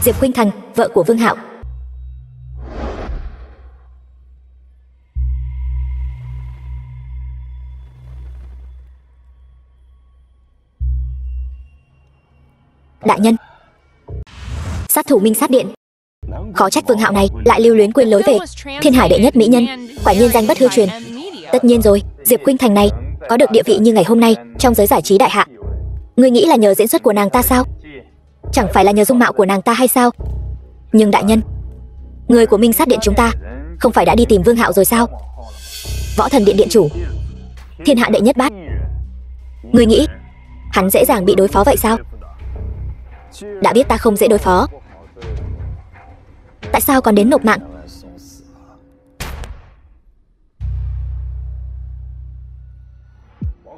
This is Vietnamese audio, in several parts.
Diệp Khuynh Thành, vợ của Vương Hạo. Đại nhân, sát thủ Minh Sát Điện. Khó trách Vương Hạo này lại lưu luyến quên lối về. Thiên Hải đệ nhất mỹ nhân, quả nhiên danh bất hư truyền. Tất nhiên rồi, Diệp Khuynh Thành này có được địa vị như ngày hôm nay trong giới giải trí đại hạ, ngươi nghĩ là nhờ diễn xuất của nàng ta sao? Chẳng phải là nhờ dung mạo của nàng ta hay sao? Nhưng đại nhân, người của Minh Sát Điện chúng ta không phải đã đi tìm Vương Hạo rồi sao? Võ Thần Điện điện chủ, thiên hạ đệ nhất bát, ngươi nghĩ hắn dễ dàng bị đối phó vậy sao? Đã biết ta không dễ đối phó, tại sao còn đến nộp mạng?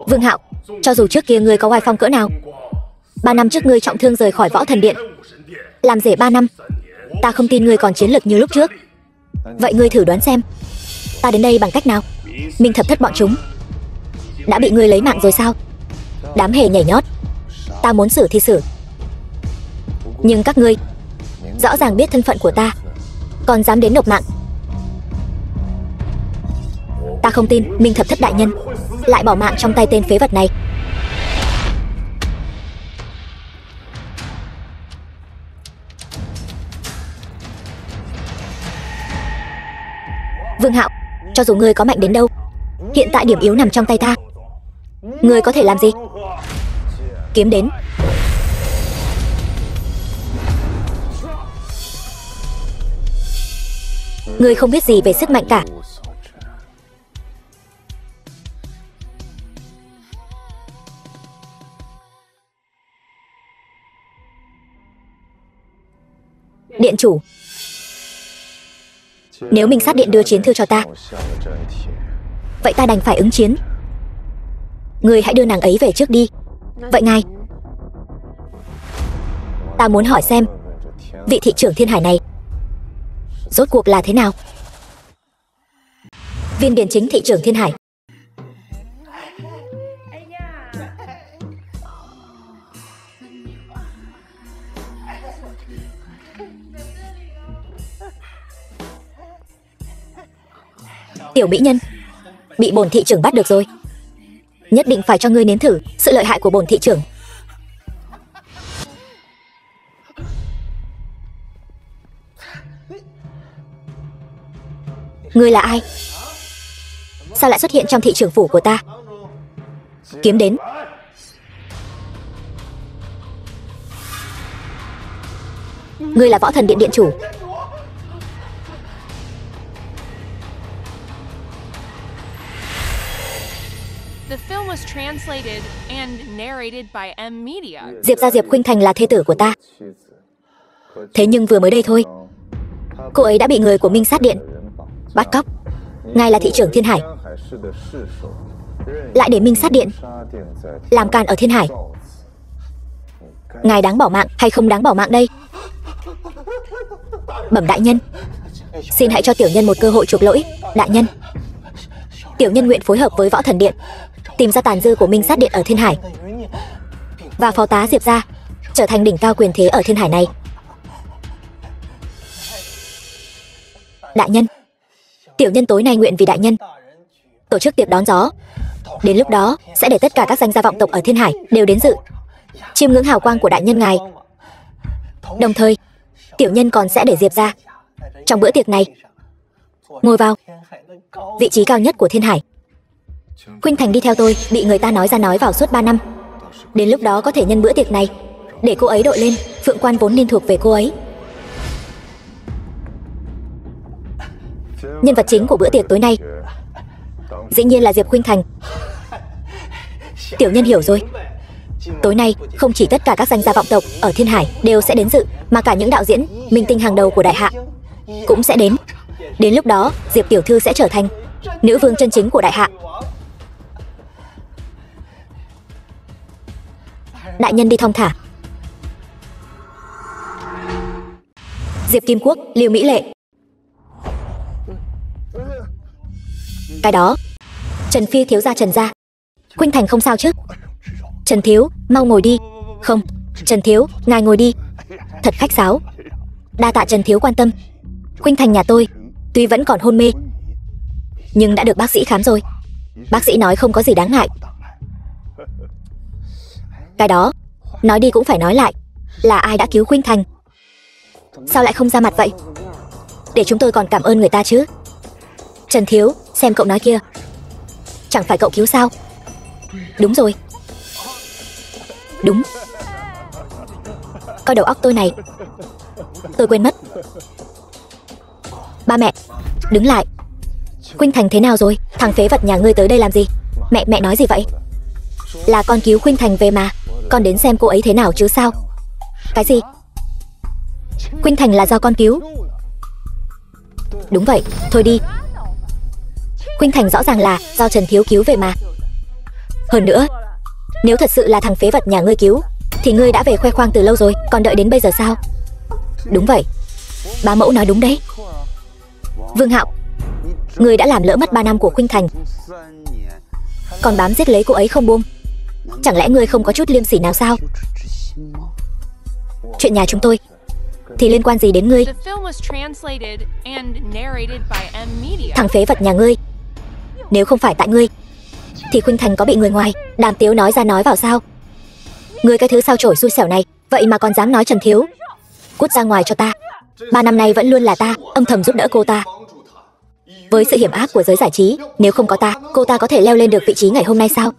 Vương Hạo, cho dù trước kia ngươi có oai phong cỡ nào, 3 năm trước ngươi trọng thương rời khỏi Võ Thần Điện, làm rể 3 năm, ta không tin ngươi còn chiến lực như lúc trước. Vậy ngươi thử đoán xem, ta đến đây bằng cách nào? Minh Thập Thất bọn chúng đã bị ngươi lấy mạng rồi sao? Đám hề nhảy nhót, ta muốn xử thì xử, nhưng các ngươi rõ ràng biết thân phận của ta, còn dám đến nộp mạng. Ta không tin Minh Thập Thất đại nhân lại bỏ mạng trong tay tên phế vật này. Vương Hạo, cho dù ngươi có mạnh đến đâu, hiện tại điểm yếu nằm trong tay ta. Ngươi có thể làm gì? Kiếm đến. Ngươi không biết gì về sức mạnh cả. Điện chủ, nếu Minh Sát Điện đưa chiến thư cho ta, vậy ta đành phải ứng chiến. Ngươi hãy đưa nàng ấy về trước đi. Vậy ngài, ta muốn hỏi xem vị thị trưởng Thiên Hải này rốt cuộc là thế nào? Viên Điền Chính thị trưởng Thiên Hải. Tiểu mỹ nhân, bị bổn thị trưởng bắt được rồi. Nhất định phải cho ngươi nếm thử sự lợi hại của bổn thị trưởng. Ngươi là ai? Sao lại xuất hiện trong thị trưởng phủ của ta? Kiếm đến. Ngươi là Võ Thần Điện điện chủ. Diệp gia Diệp Khuynh Thành là thê tử của ta. Thế nhưng vừa mới đây thôi, cô ấy đã bị người của Minh Sát Điện bắt cóc. Ngài là thị trưởng Thiên Hải, lại để Minh Sát Điện làm càn ở Thiên Hải. Ngài đáng bỏ mạng hay không đáng bỏ mạng đây? Bẩm đại nhân, xin hãy cho tiểu nhân một cơ hội chuộc lỗi. Đại nhân, tiểu nhân nguyện phối hợp với Võ Thần Điện tìm ra tàn dư của Minh Sát Điện ở Thiên Hải, và phó tá Diệp gia trở thành đỉnh cao quyền thế ở Thiên Hải này. Đại nhân, tiểu nhân tối nay nguyện vì đại nhân tổ chức tiệc đón gió. Đến lúc đó sẽ để tất cả các danh gia vọng tộc ở Thiên Hải đều đến dự, chiêm ngưỡng hào quang của đại nhân ngài. Đồng thời, tiểu nhân còn sẽ để Diệp gia trong bữa tiệc này ngồi vào vị trí cao nhất của Thiên Hải. Khuynh Thành đi theo tôi bị người ta nói ra nói vào suốt 3 năm. Đến lúc đó có thể nhân bữa tiệc này để cô ấy đội lên phượng quan vốn nên thuộc về cô ấy. Nhân vật chính của bữa tiệc tối nay dĩ nhiên là Diệp Khuynh Thành. Tiểu nhân hiểu rồi. Tối nay không chỉ tất cả các danh gia vọng tộc ở Thiên Hải đều sẽ đến dự, mà cả những đạo diễn minh tinh hàng đầu của đại hạ cũng sẽ đến. Đến lúc đó Diệp tiểu thư sẽ trở thành nữ vương chân chính của đại hạ. Đại nhân đi thong thả. Diệp Kim Quốc, Lưu Mỹ Lệ. Cái đó, Trần Phi thiếu gia Trần gia. Khuynh Thành không sao chứ? Trần thiếu, mau ngồi đi. Không, Trần thiếu, ngài ngồi đi. Thật khách sáo. Đa tạ Trần thiếu quan tâm. Khuynh Thành nhà tôi tuy vẫn còn hôn mê, nhưng đã được bác sĩ khám rồi. Bác sĩ nói không có gì đáng ngại. Cái đó, nói đi cũng phải nói lại, là ai đã cứu Khuynh Thành? Sao lại không ra mặt vậy? Để chúng tôi còn cảm ơn người ta chứ. Trần thiếu, xem cậu nói kia, chẳng phải cậu cứu sao? Đúng rồi. Đúng. Coi đầu óc tôi này, tôi quên mất. Ba mẹ, đứng lại. Khuynh Thành thế nào rồi? Thằng phế vật nhà ngươi tới đây làm gì? Mẹ nói gì vậy? Là con cứu Khuynh Thành về mà, con đến xem cô ấy thế nào chứ sao? Cái gì? Khuynh Thành là do con cứu? Đúng vậy, thôi đi. Khuynh Thành rõ ràng là do Trần thiếu cứu về mà. Hơn nữa, nếu thật sự là thằng phế vật nhà ngươi cứu, thì ngươi đã về khoe khoang từ lâu rồi, còn đợi đến bây giờ sao? Đúng vậy, bá mẫu nói đúng đấy. Vương Hạo, ngươi đã làm lỡ mất 3 năm của Khuynh Thành, còn bám giết lấy cô ấy không buông. Chẳng lẽ ngươi không có chút liêm sỉ nào sao? Chuyện nhà chúng tôi thì liên quan gì đến ngươi? Thằng phế vật nhà ngươi, nếu không phải tại ngươi thì Khuynh Thành có bị người ngoài Đàm Tiếu nói ra nói vào sao? Ngươi cái thứ sao chổi xui xẻo này, vậy mà còn dám nói Trần thiếu? Cút ra ngoài cho ta. 3 năm nay vẫn luôn là ta âm thầm giúp đỡ cô ta. Với sự hiểm ác của giới giải trí, nếu không có ta, cô ta có thể leo lên được vị trí ngày hôm nay sao?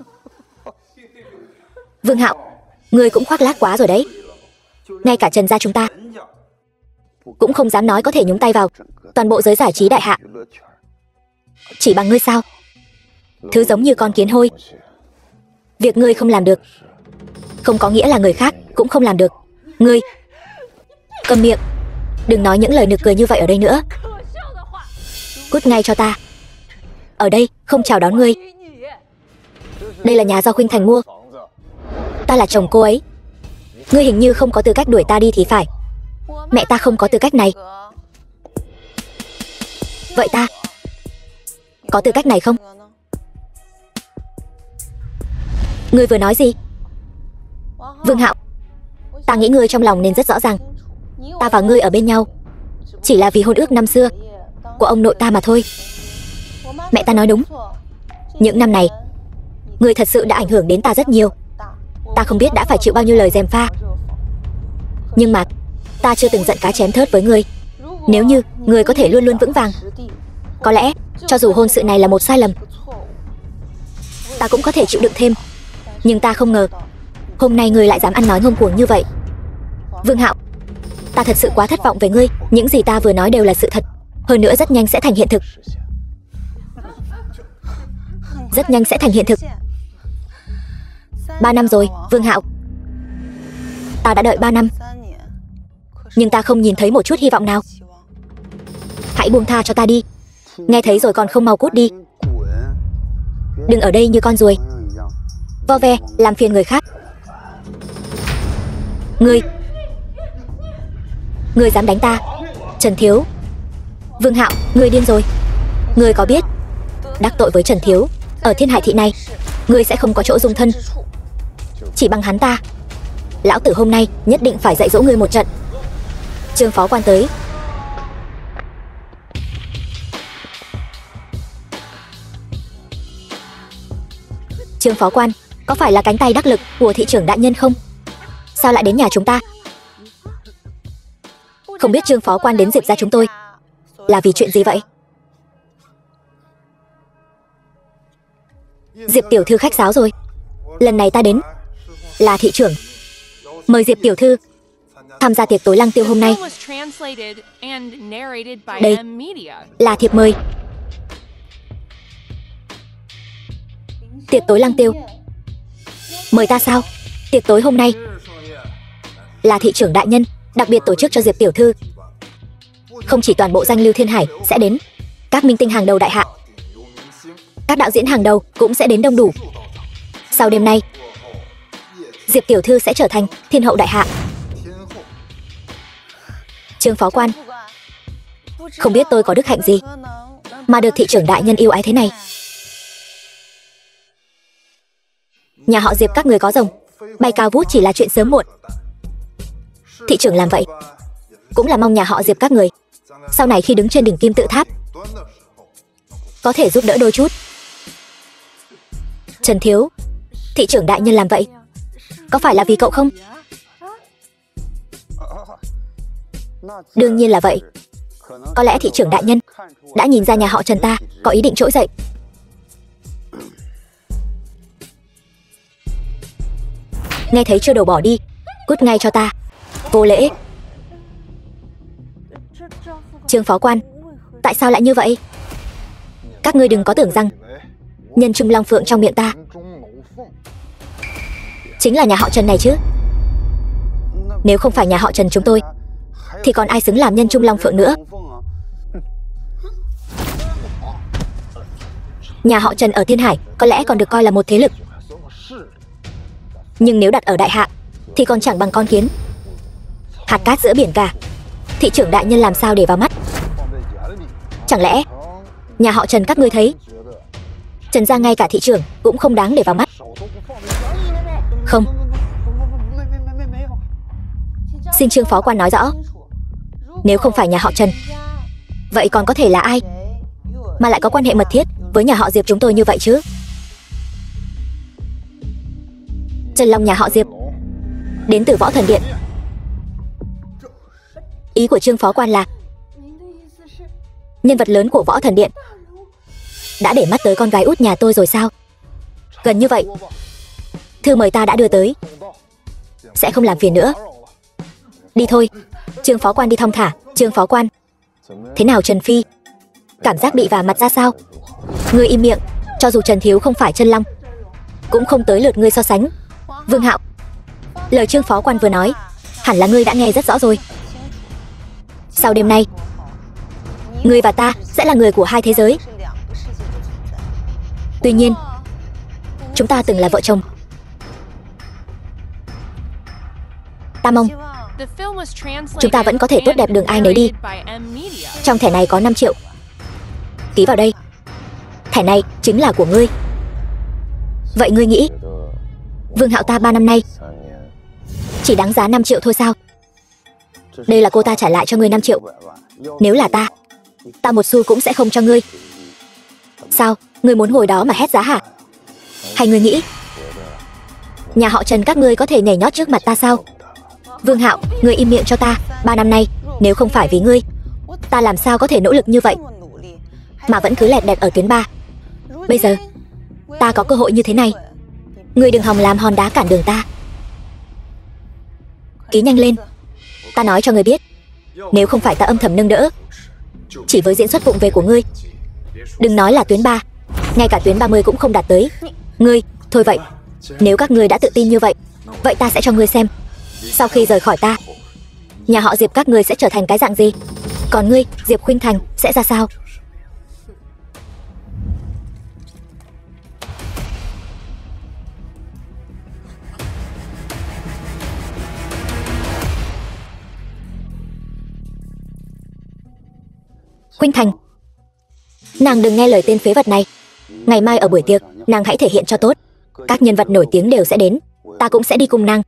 Vương Hạo, ngươi cũng khoác lác quá rồi đấy. Ngay cả Trần gia chúng ta cũng không dám nói có thể nhúng tay vào toàn bộ giới giải trí đại hạ. Chỉ bằng ngươi sao? Thứ giống như con kiến hôi. Việc ngươi không làm được, không có nghĩa là người khác cũng không làm được. Ngươi câm miệng, đừng nói những lời nực cười như vậy ở đây nữa. Cút ngay cho ta. Ở đây không chào đón ngươi. Đây là nhà do Khuynh Thành mua. Ta là chồng cô ấy. Ngươi hình như không có tư cách đuổi ta đi thì phải. Mẹ ta không có tư cách này. Vậy ta có tư cách này không? Ngươi vừa nói gì? Vương Hạo, ta nghĩ ngươi trong lòng nên rất rõ ràng. Ta và ngươi ở bên nhau chỉ là vì hôn ước năm xưa của ông nội ta mà thôi. Mẹ ta nói đúng. Những năm này ngươi thật sự đã ảnh hưởng đến ta rất nhiều. Ta không biết đã phải chịu bao nhiêu lời gièm pha, nhưng mà ta chưa từng giận cá chém thớt với ngươi. Nếu như ngươi có thể luôn luôn vững vàng, có lẽ cho dù hôn sự này là một sai lầm, ta cũng có thể chịu đựng thêm. Nhưng ta không ngờ hôm nay ngươi lại dám ăn nói ngông cuồng như vậy. Vương Hạo, ta thật sự quá thất vọng về ngươi. Những gì ta vừa nói đều là sự thật, hơn nữa rất nhanh sẽ thành hiện thực. Rất nhanh sẽ thành hiện thực. 3 năm rồi, Vương Hạo. Ta đã đợi 3 năm, nhưng ta không nhìn thấy một chút hy vọng nào. Hãy buông tha cho ta đi. Nghe thấy rồi còn không mau cút đi. Đừng ở đây như con ruồi vo ve làm phiền người khác. Ngươi dám đánh ta? Trần thiếu. Vương Hạo, ngươi điên rồi. Ngươi có biết đắc tội với Trần thiếu ở Thiên Hải thị này, ngươi sẽ không có chỗ dung thân. Chỉ bằng hắn ta, lão tử hôm nay nhất định phải dạy dỗ ngươi một trận. Trương phó quan tới. Trương phó quan, có phải là cánh tay đắc lực của thị trưởng đại nhân không? Sao lại đến nhà chúng ta? Không biết Trương phó quan đến Diệp gia chúng tôi là vì chuyện gì vậy? Diệp tiểu thư khách sáo rồi. Lần này ta đến là thị trưởng mời Diệp tiểu thư tham gia tiệc tối Lăng Tiêu hôm nay. Đây là thiệp mời. Tiệc tối Lăng Tiêu. Mời ta sao? Tiệc tối hôm nay là thị trưởng đại nhân đặc biệt tổ chức cho Diệp tiểu thư. Không chỉ toàn bộ danh lưu Thiên Hải sẽ đến, các minh tinh hàng đầu đại hạ, các đạo diễn hàng đầu cũng sẽ đến đông đủ. Sau đêm nay, Diệp tiểu thư sẽ trở thành thiên hậu đại hạ. Trương phó quan, không biết tôi có đức hạnh gì mà được thị trưởng đại nhân yêu ái thế này. Nhà họ Diệp các người có rồng bay cao vút chỉ là chuyện sớm muộn. Thị trưởng làm vậy cũng là mong nhà họ Diệp các người sau này khi đứng trên đỉnh kim tự tháp có thể giúp đỡ đôi chút. Trần Thiếu, thị trưởng đại nhân làm vậy có phải là vì cậu không? Đương nhiên là vậy. Có lẽ thị trưởng đại nhân đã nhìn ra nhà họ Trần ta có ý định trỗi dậy. Nghe thấy chưa, đổ bỏ đi, cút ngay cho ta. Vô lễ. Trương phó quan, tại sao lại như vậy? Các ngươi đừng có tưởng rằng nhân trung long phượng trong miệng ta chính là nhà họ Trần này chứ. Nếu không phải nhà họ Trần chúng tôi thì còn ai xứng làm nhân trung long phượng nữa. Nhà họ Trần ở Thiên Hải có lẽ còn được coi là một thế lực, nhưng nếu đặt ở Đại Hạ thì còn chẳng bằng con kiến, hạt cát giữa biển cả. Thị trưởng đại nhân làm sao để vào mắt? Chẳng lẽ nhà họ Trần các ngươi thấy Trần gia ngay cả thị trưởng cũng không đáng để vào mắt? Không. Xin Trương phó quan nói rõ. Nếu không phải nhà họ Trần, vậy còn có thể là ai mà lại có quan hệ mật thiết với nhà họ Diệp chúng tôi như vậy chứ? Trần Long nhà họ Diệp, đến từ Võ Thần Điện. Ý của Trương phó quan là nhân vật lớn của Võ Thần Điện đã để mắt tới con gái út nhà tôi rồi sao? Gần như vậy. Thư mời ta đã đưa tới, sẽ không làm phiền nữa. Đi thôi. Trương phó quan đi thong thả. Trương phó quan, thế nào Trần Phi? Cảm giác bị vả mặt ra sao? Ngươi im miệng. Cho dù Trần Thiếu không phải chân long, cũng không tới lượt ngươi so sánh. Vương Hạo, lời Trương phó quan vừa nói hẳn là ngươi đã nghe rất rõ rồi. Sau đêm nay, ngươi và ta sẽ là người của hai thế giới. Tuy nhiên, chúng ta từng là vợ chồng. Ta mong chúng ta vẫn có thể tốt đẹp đường ai nấy đi. Trong thẻ này có 5 triệu. Ký vào đây. Thẻ này chính là của ngươi. Vậy ngươi nghĩ Vương Hạo ta 3 năm nay chỉ đáng giá 5 triệu thôi sao? Đây là cô ta trả lại cho ngươi 5 triệu. Nếu là ta một xu cũng sẽ không cho ngươi. Sao, ngươi muốn ngồi đó mà hét giá hả? Hay ngươi nghĩ nhà họ Trần các ngươi có thể nhảy nhót trước mặt ta sao? Vương Hạo, ngươi im miệng cho ta. 3 năm nay, nếu không phải vì ngươi, ta làm sao có thể nỗ lực như vậy mà vẫn cứ lẹt đẹt ở tuyến 3. Bây giờ ta có cơ hội như thế này, ngươi đừng hòng làm hòn đá cản đường ta. Ký nhanh lên. Ta nói cho ngươi biết, nếu không phải ta âm thầm nâng đỡ, chỉ với diễn xuất vụng về của ngươi, đừng nói là tuyến 3, ngay cả tuyến 30 cũng không đạt tới. Ngươi, thôi vậy, nếu các ngươi đã tự tin như vậy, vậy ta sẽ cho ngươi xem sau khi rời khỏi ta, nhà họ Diệp các ngươi sẽ trở thành cái dạng gì. Còn ngươi, Diệp Khuynh Thành, sẽ ra sao? Khuynh Thành, nàng đừng nghe lời tên phế vật này. Ngày mai ở buổi tiệc, nàng hãy thể hiện cho tốt. Các nhân vật nổi tiếng đều sẽ đến, ta cũng sẽ đi cùng nàng.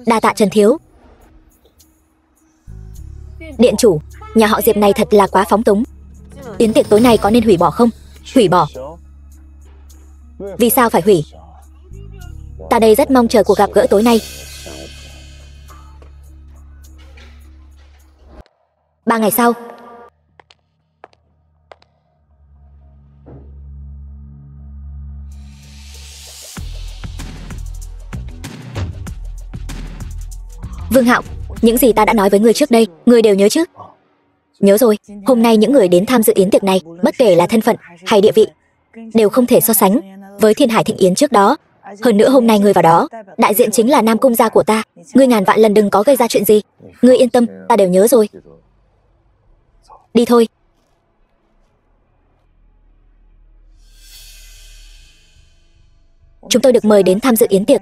Đa tạ Trần Thiếu. Điện chủ, nhà họ Diệp này thật là quá phóng túng. Yến tiệc tối nay có nên hủy bỏ không? Hủy bỏ? Vì sao phải hủy? Ta đây rất mong chờ cuộc gặp gỡ tối nay. 3 ngày sau. Vương Hạo, những gì ta đã nói với ngươi trước đây, ngươi đều nhớ chứ? Nhớ rồi. Hôm nay những người đến tham dự yến tiệc này, bất kể là thân phận hay địa vị, đều không thể so sánh với Thiên Hải Thịnh Yến trước đó. Hơn nữa hôm nay ngươi vào đó, đại diện chính là Nam Cung gia của ta. Ngươi ngàn vạn lần đừng có gây ra chuyện gì. Ngươi yên tâm, ta đều nhớ rồi. Đi thôi. Chúng tôi được mời đến tham dự yến tiệc.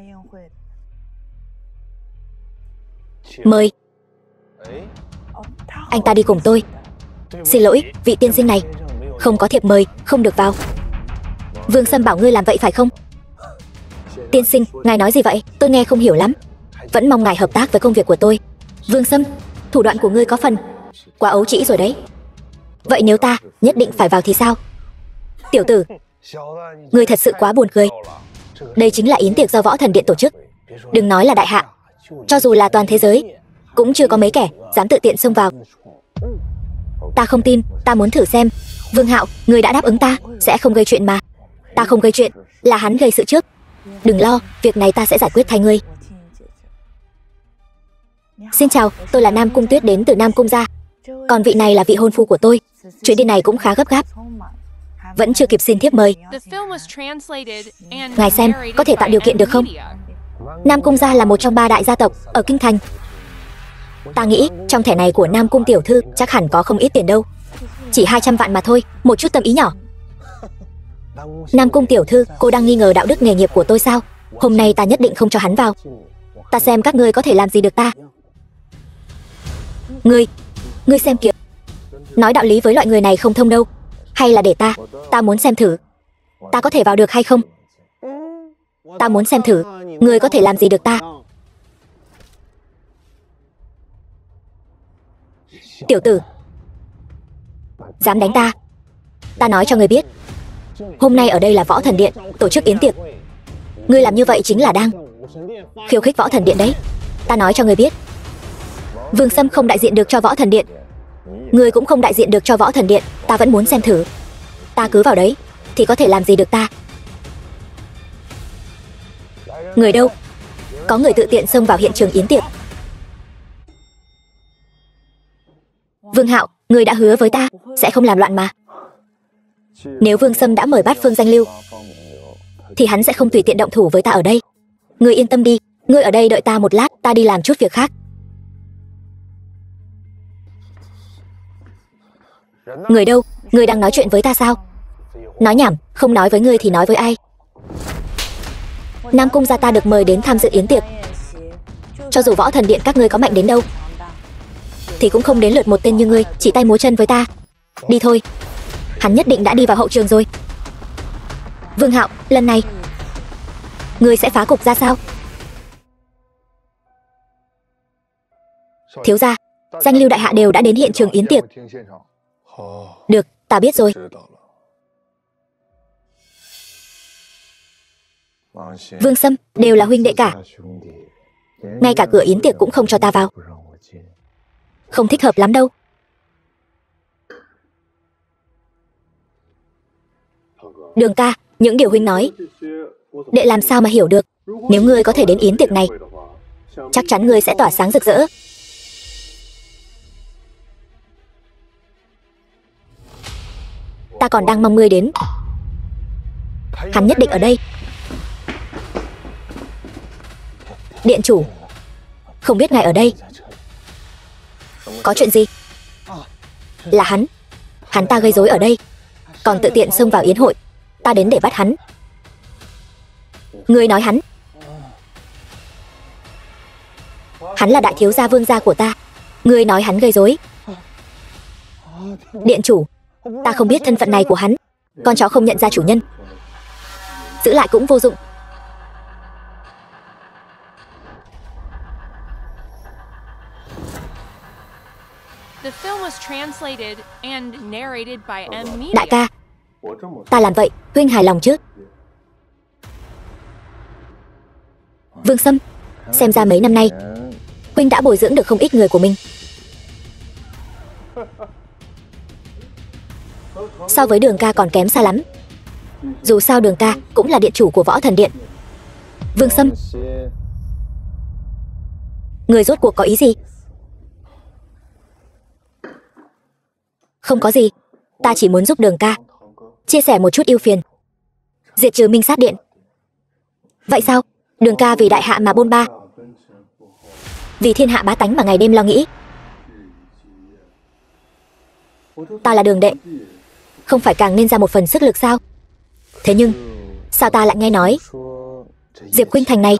Mời. Anh ta đi cùng tôi. Xin lỗi, vị tiên sinh này, không có thiệp mời, không được vào. Vương Sâm bảo ngươi làm vậy phải không? Tiên sinh, ngài nói gì vậy? Tôi nghe không hiểu lắm. Vẫn mong ngài hợp tác với công việc của tôi. Vương Sâm, Thủ đoạn của ngươi có phần quá ấu trĩ rồi đấy. Vậy nếu ta nhất định phải vào thì sao? Tiểu tử, ngươi thật sự quá buồn cười. Đây chính là yến tiệc do Võ Thần Điện tổ chức. Đừng nói là đại hạ, cho dù là toàn thế giới cũng chưa có mấy kẻ dám tự tiện xông vào. Ta không tin, ta muốn thử xem. Vương Hạo, ngươi đã đáp ứng ta sẽ không gây chuyện mà. Ta không gây chuyện, là hắn gây sự trước. Đừng lo, việc này ta sẽ giải quyết thay ngươi. Xin chào, tôi là Nam Cung Tuyết đến từ Nam Cung gia. Còn vị này là vị hôn phu của tôi. Chuyến đi này cũng khá gấp gáp, vẫn chưa kịp xin thiếp mời. Ngài xem, có thể tạo điều kiện được không? Nam Cung gia là một trong 3 đại gia tộc ở Kinh Thành. Ta nghĩ trong thẻ này của Nam Cung tiểu thư chắc hẳn có không ít tiền đâu. Chỉ 200 vạn mà thôi, một chút tâm ý nhỏ. Nam Cung tiểu thư, cô đang nghi ngờ đạo đức nghề nghiệp của tôi sao? Hôm nay ta nhất định không cho hắn vào. Ta xem các ngươi có thể làm gì được ta. Ngươi xem kìa. Nói đạo lý với loại người này không thông đâu. Hay là để ta muốn xem thử ta có thể vào được hay không. Ta muốn xem thử ngươi có thể làm gì được ta. Tiểu tử, dám đánh ta. Ta nói cho ngươi biết, hôm nay ở đây là Võ Thần Điện tổ chức yến tiệc. Ngươi làm như vậy chính là đang khiêu khích Võ Thần Điện đấy. Ta nói cho ngươi biết, Vương Sâm không đại diện được cho Võ Thần Điện, ngươi cũng không đại diện được cho Võ Thần Điện. Ta vẫn muốn xem thử ta cứ vào đấy thì có thể làm gì được ta. Người đâu? Có người tự tiện xông vào hiện trường yến tiệc. Vương Hạo, ngươi đã hứa với ta sẽ không làm loạn mà. Nếu Vương Sâm đã mời Bát Phương danh lưu thì hắn sẽ không tùy tiện động thủ với ta ở đây. Ngươi yên tâm đi, ngươi ở đây đợi ta một lát, ta đi làm chút việc khác. Người đâu? Ngươi đang nói chuyện với ta sao? Nói nhảm, không nói với ngươi thì nói với ai? Nam Cung gia ta được mời đến tham dự yến tiệc. Cho dù Võ Thần Điện các ngươi có mạnh đến đâu thì cũng không đến lượt một tên như ngươi chỉ tay múa chân với ta. Đi thôi. Hắn nhất định đã đi vào hậu trường rồi. Vương Hạo, lần này ngươi sẽ phá cục ra sao? Thiếu gia, danh lưu đại hạ đều đã đến hiện trường yến tiệc. Được, ta biết rồi. Vương Sâm, đều là huynh đệ cả. Ngay cả cửa yến tiệc cũng không cho ta vào. Không thích hợp lắm đâu. Đường ca, những điều huynh nói đệ làm sao mà hiểu được. Nếu ngươi có thể đến yến tiệc này, chắc chắn ngươi sẽ tỏa sáng rực rỡ. Ta còn đang mong ngươi đến. Hắn nhất định ở đây. Điện chủ, không biết ngài ở đây. Có chuyện gì? Là hắn ta gây rối ở đây, còn tự tiện xông vào yến hội. Ta đến để bắt hắn. Ngươi nói hắn là đại thiếu gia Vương gia của ta. Ngươi nói hắn gây rối. Điện chủ, ta không biết thân phận này của hắn. Con chó không nhận ra chủ nhân, giữ lại cũng vô dụng. Đại ca, ta làm vậy huynh hài lòng chứ? Vương Sâm, xem ra mấy năm nay huynh đã bồi dưỡng được không ít người của mình. So với Đường ca còn kém xa lắm. Dù sao Đường ca cũng là điện chủ của Võ Thần Điện. Vương Sâm, người rốt cuộc có ý gì? Không có gì, ta chỉ muốn giúp Đường ca chia sẻ một chút ưu phiền, diệt trừ Minh Sát Điện. Vậy sao? Đường ca vì đại hạ mà bôn ba, vì thiên hạ bá tánh mà ngày đêm lo nghĩ. Ta là Đường đệ, không phải càng nên ra một phần sức lực sao? Thế nhưng sao ta lại nghe nói Diệp Khuynh Thành này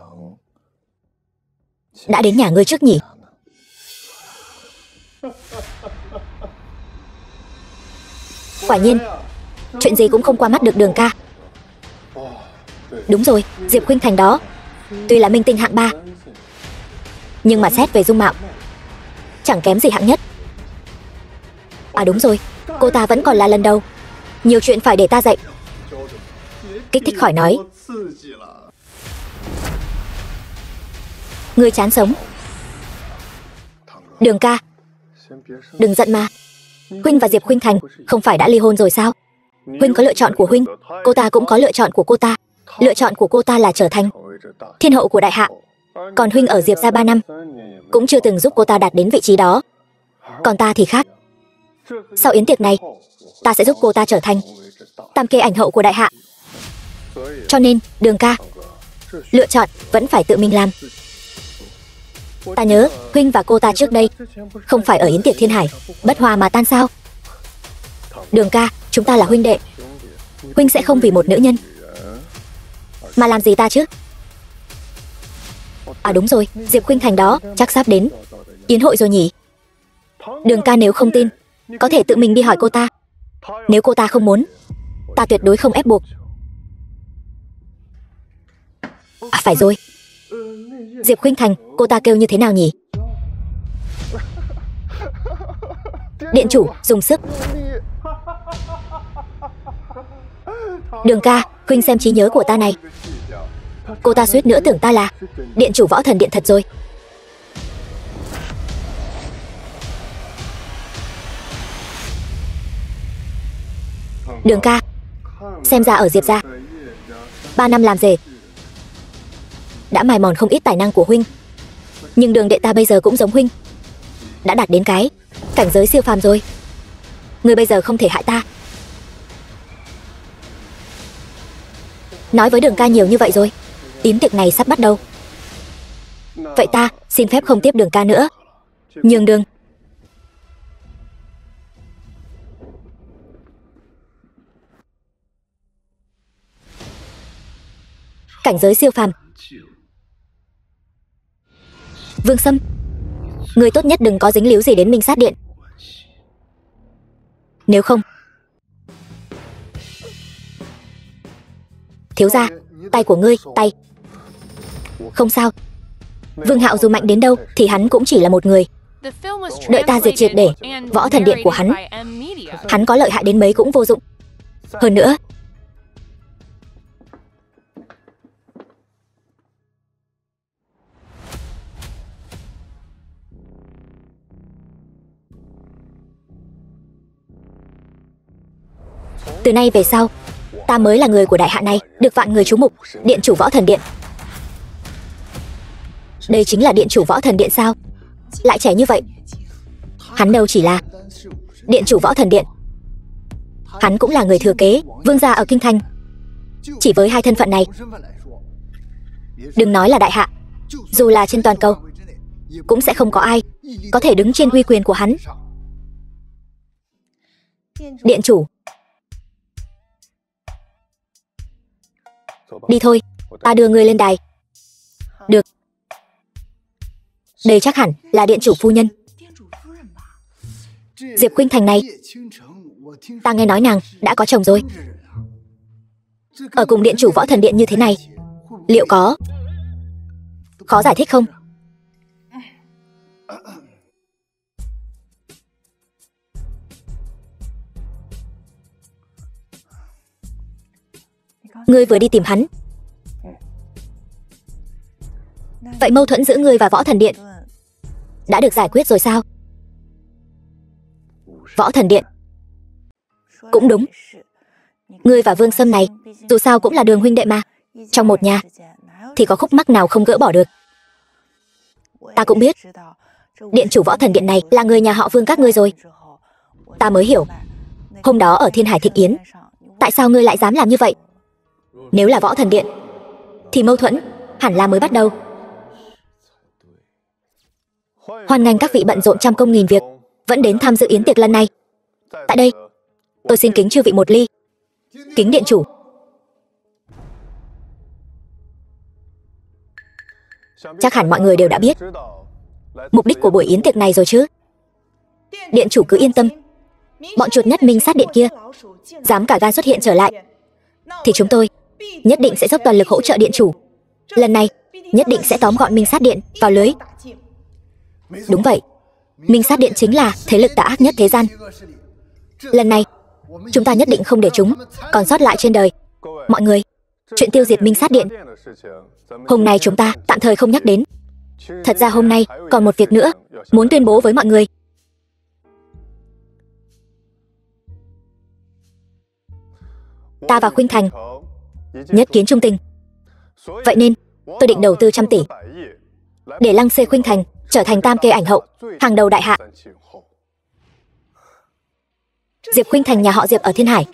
đã đến nhà ngươi trước nhỉ? Quả nhiên, chuyện gì cũng không qua mắt được Đường ca. Đúng rồi, Diệp Khuynh Thành đó tuy là minh tinh hạng 3, nhưng mà xét về dung mạo chẳng kém gì hạng nhất. À đúng rồi, cô ta vẫn còn là lần đầu. Nhiều chuyện phải để ta dạy. Kích thích khỏi nói. Ngươi chán sống. Đường ca, đừng giận mà. Huynh và Diệp Khuynh Thành không phải đã ly hôn rồi sao? Huynh có lựa chọn của Huynh, cô ta cũng có lựa chọn của cô ta. Lựa chọn của cô ta là trở thành thiên hậu của đại hạ. Còn Huynh ở Diệp gia 3 năm cũng chưa từng giúp cô ta đạt đến vị trí đó. Còn ta thì khác. Sau yến tiệc này, ta sẽ giúp cô ta trở thành tam kê ảnh hậu của đại hạ. Cho nên, Đường ca, lựa chọn vẫn phải tự mình làm. Ta nhớ, Huynh và cô ta trước đây không phải ở yến tiệc Thiên Hải bất hòa mà tan sao? Đường ca, chúng ta là huynh đệ. Huynh sẽ không vì một nữ nhân mà làm gì ta chứ? À đúng rồi, Diệp Khuynh Thành đó chắc sắp đến yến hội rồi nhỉ? Đường ca nếu không tin, có thể tự mình đi hỏi cô ta. Nếu cô ta không muốn, ta tuyệt đối không ép buộc. À phải rồi, Diệp Khuynh Thành, cô ta kêu như thế nào nhỉ? Điện chủ, dùng sức. Đường ca, Huynh xem trí nhớ của ta này. Cô ta suýt nữa tưởng ta là điện chủ Võ Thần Điện thật rồi. Đường ca, xem ra ở Diệp gia 3 năm làm rể đã mài mòn không ít tài năng của Huynh. Nhưng Đường đệ ta bây giờ cũng giống Huynh, đã đạt đến cái cảnh giới siêu phàm rồi. Ngươi bây giờ không thể hại ta. Nói với Đường ca nhiều như vậy rồi, yến tiệc này sắp bắt đầu. Vậy ta xin phép không tiếp Đường ca nữa. Nhường đường. Cảnh giới siêu phàm. Vương Sâm, người tốt nhất đừng có dính líu gì đến Minh Sát Điện. Nếu không, thiếu gia, tay của ngươi, tay. Không sao. Vương Hạo dù mạnh đến đâu thì hắn cũng chỉ là một người. Đợi ta diệt triệt để Võ Thần Điện của hắn, hắn có lợi hại đến mấy cũng vô dụng. Hơn nữa, từ nay về sau, ta mới là người của đại hạ này, được vạn người chú mục, điện chủ Võ Thần Điện. Đây chính là điện chủ Võ Thần Điện sao? Lại trẻ như vậy. Hắn đâu chỉ là điện chủ Võ Thần Điện, hắn cũng là người thừa kế vương gia ở Kinh Thành. Chỉ với hai thân phận này, đừng nói là đại hạ, dù là trên toàn cầu cũng sẽ không có ai có thể đứng trên uy quyền của hắn. Điện chủ, đi thôi, ta đưa ngươi lên đài. Được. Đây chắc hẳn là điện chủ phu nhân. Diệp Khuynh Thành này, ta nghe nói nàng đã có chồng rồi. Ở cùng điện chủ Võ Thần Điện như thế này, liệu có khó giải thích không? Ngươi vừa đi tìm hắn. Vậy mâu thuẫn giữa ngươi và Võ Thần Điện đã được giải quyết rồi sao? Võ Thần Điện. Cũng đúng. Ngươi và Vương Sâm này dù sao cũng là Đường huynh đệ mà. Trong một nhà thì có khúc mắc nào không gỡ bỏ được. Ta cũng biết điện chủ Võ Thần Điện này là người nhà họ Vương các ngươi rồi. Ta mới hiểu hôm đó ở Thiên Hải Thịnh Yến, tại sao ngươi lại dám làm như vậy. Nếu là Võ Thần Điện thì mâu thuẫn hẳn là mới bắt đầu. Hoan nghênh các vị bận rộn trăm công nghìn việc vẫn đến tham dự yến tiệc lần này. Tại đây, tôi xin kính chư vị một ly. Kính điện chủ. Chắc hẳn mọi người đều đã biết mục đích của buổi yến tiệc này rồi chứ. Điện chủ cứ yên tâm, bọn chuột nhất Minh Sát Điện kia dám cả gan xuất hiện trở lại thì chúng tôi nhất định sẽ dốc toàn lực hỗ trợ điện chủ. Lần này nhất định sẽ tóm gọn Minh Sát Điện vào lưới. Đúng vậy, Minh sát điện chính là thế lực tà ác nhất thế gian. Lần này, chúng ta nhất định không để chúng còn sót lại trên đời. Mọi người, chuyện tiêu diệt Minh sát điện, hôm nay chúng ta tạm thời không nhắc đến. Thật ra hôm nay còn một việc nữa muốn tuyên bố với mọi người. Ta và Khuynh Thành nhất kiến trung tình. Vậy nên tôi định đầu tư 100 tỷ để lăng xê Khuynh Thành trở thành tam kê ảnh hậu hàng đầu đại hạ. Diệp Khuynh Thành nhà họ Diệp ở Thiên Hải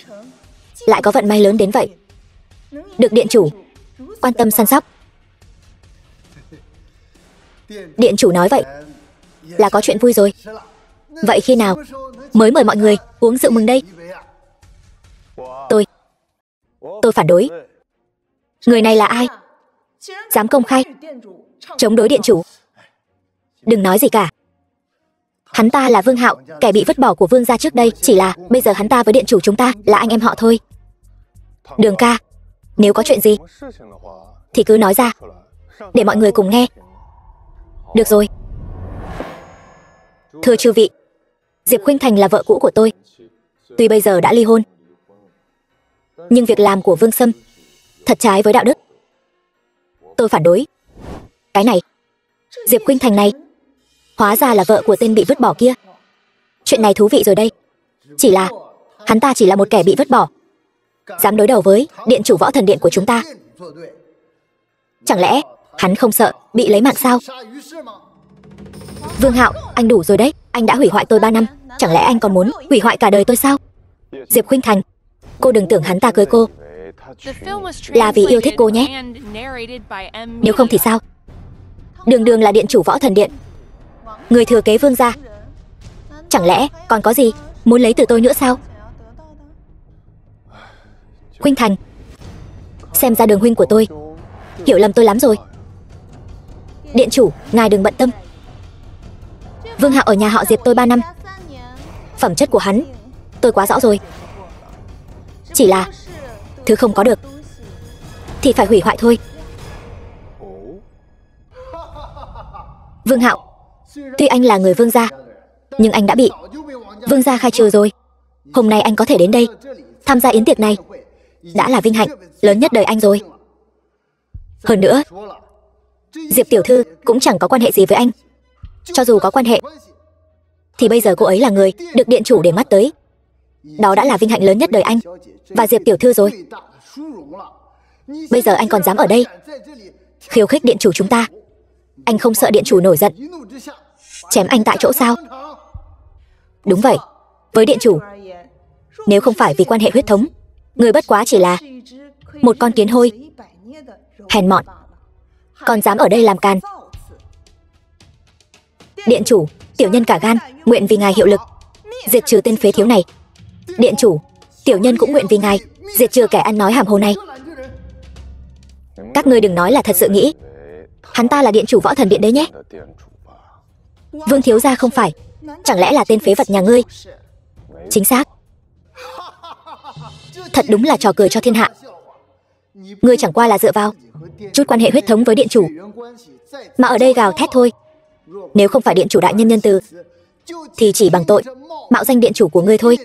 lại có vận may lớn đến vậy, được điện chủ quan tâm săn sóc. Điện chủ nói vậy là có chuyện vui rồi. Vậy khi nào mới mời mọi người uống rượu mừng đây? Tôi phản đối. Người này là ai? Dám công khai chống đối điện chủ? Đừng nói gì cả. Hắn ta là Vương Hạo, kẻ bị vứt bỏ của Vương gia trước đây. Chỉ là bây giờ hắn ta với điện chủ chúng ta là anh em họ thôi. Đường ca, nếu có chuyện gì thì cứ nói ra để mọi người cùng nghe. Được rồi. Thưa chư vị, Diệp Khuynh Thành là vợ cũ của tôi. Tuy bây giờ đã ly hôn, nhưng việc làm của Vương Sâm thật trái với đạo đức. Tôi phản đối. Cái này, Diệp Khuynh Thành này hóa ra là vợ của tên bị vứt bỏ kia. Chuyện này thú vị rồi đây. Chỉ là hắn ta chỉ là một kẻ bị vứt bỏ, dám đối đầu với điện chủ Võ Thần Điện của chúng ta. Chẳng lẽ hắn không sợ bị lấy mạng sao? Vương Hạo, anh đủ rồi đấy. Anh đã hủy hoại tôi 3 năm, chẳng lẽ anh còn muốn hủy hoại cả đời tôi sao? Diệp Khuynh Thành, cô đừng tưởng hắn ta cưới cô là vì yêu thích cô nhé. Nếu không thì sao? Đường đường là điện chủ Võ Thần Điện, người thừa kế Vương gia, chẳng lẽ còn có gì muốn lấy từ tôi nữa sao? Khuynh Thành, xem ra Đường huynh của tôi hiểu lầm tôi lắm rồi. Điện chủ, ngài đừng bận tâm. Vương Hạo ở nhà họ Diệp tôi 3 năm, phẩm chất của hắn tôi quá rõ rồi. Chỉ là thứ không có được thì phải hủy hoại thôi. Vương Hạo, tuy anh là người Vương gia, nhưng anh đã bị Vương gia khai trừ rồi. Hôm nay anh có thể đến đây tham gia yến tiệc này đã là vinh hạnh lớn nhất đời anh rồi. Hơn nữa, Diệp tiểu thư cũng chẳng có quan hệ gì với anh. Cho dù có quan hệ thì bây giờ cô ấy là người được điện chủ để mắt tới. Đó đã là vinh hạnh lớn nhất đời anh và Diệp tiểu thư rồi. Bây giờ anh còn dám ở đây khiêu khích điện chủ chúng ta. Anh không sợ điện chủ nổi giận chém anh tại chỗ sao? Đúng vậy, với điện chủ, nếu không phải vì quan hệ huyết thống, người bất quá chỉ là một con kiến hôi hèn mọn, còn dám ở đây làm càn. Điện chủ, tiểu nhân cả gan nguyện vì ngài hiệu lực diệt trừ tên phế thiếu này. Điện chủ, tiểu nhân cũng nguyện vì ngài diệt trừ kẻ ăn nói hàm hồ này. Các ngươi đừng nói là thật sự nghĩ hắn ta là điện chủ Võ Thần Điện đấy nhé. Vương thiếu gia không phải, chẳng lẽ là tên phế vật nhà ngươi? Chính xác. Thật đúng là trò cười cho thiên hạ. Ngươi chẳng qua là dựa vào chút quan hệ huyết thống với điện chủ mà ở đây gào thét thôi. Nếu không phải điện chủ đại nhân nhân từ thì chỉ bằng tội mạo danh điện chủ của ngươi thôi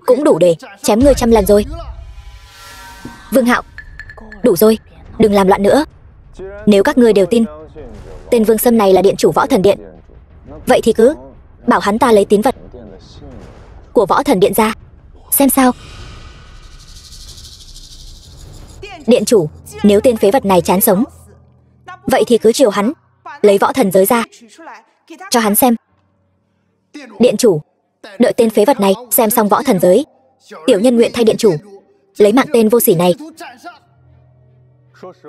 cũng đủ để chém ngươi 100 lần rồi. Vương Hạo, đủ rồi, đừng làm loạn nữa. Nếu các ngươi đều tin tên Vương Sâm này là điện chủ Võ Thần Điện, vậy thì cứ bảo hắn ta lấy tín vật của Võ Thần Điện ra xem sao. Điện chủ, nếu tên phế vật này chán sống, vậy thì cứ chiều hắn lấy võ thần giới ra cho hắn xem. Điện chủ, đợi tên phế vật này xem xong võ thần giới, tiểu nhân nguyện thay điện chủ lấy mạng tên vô sỉ này.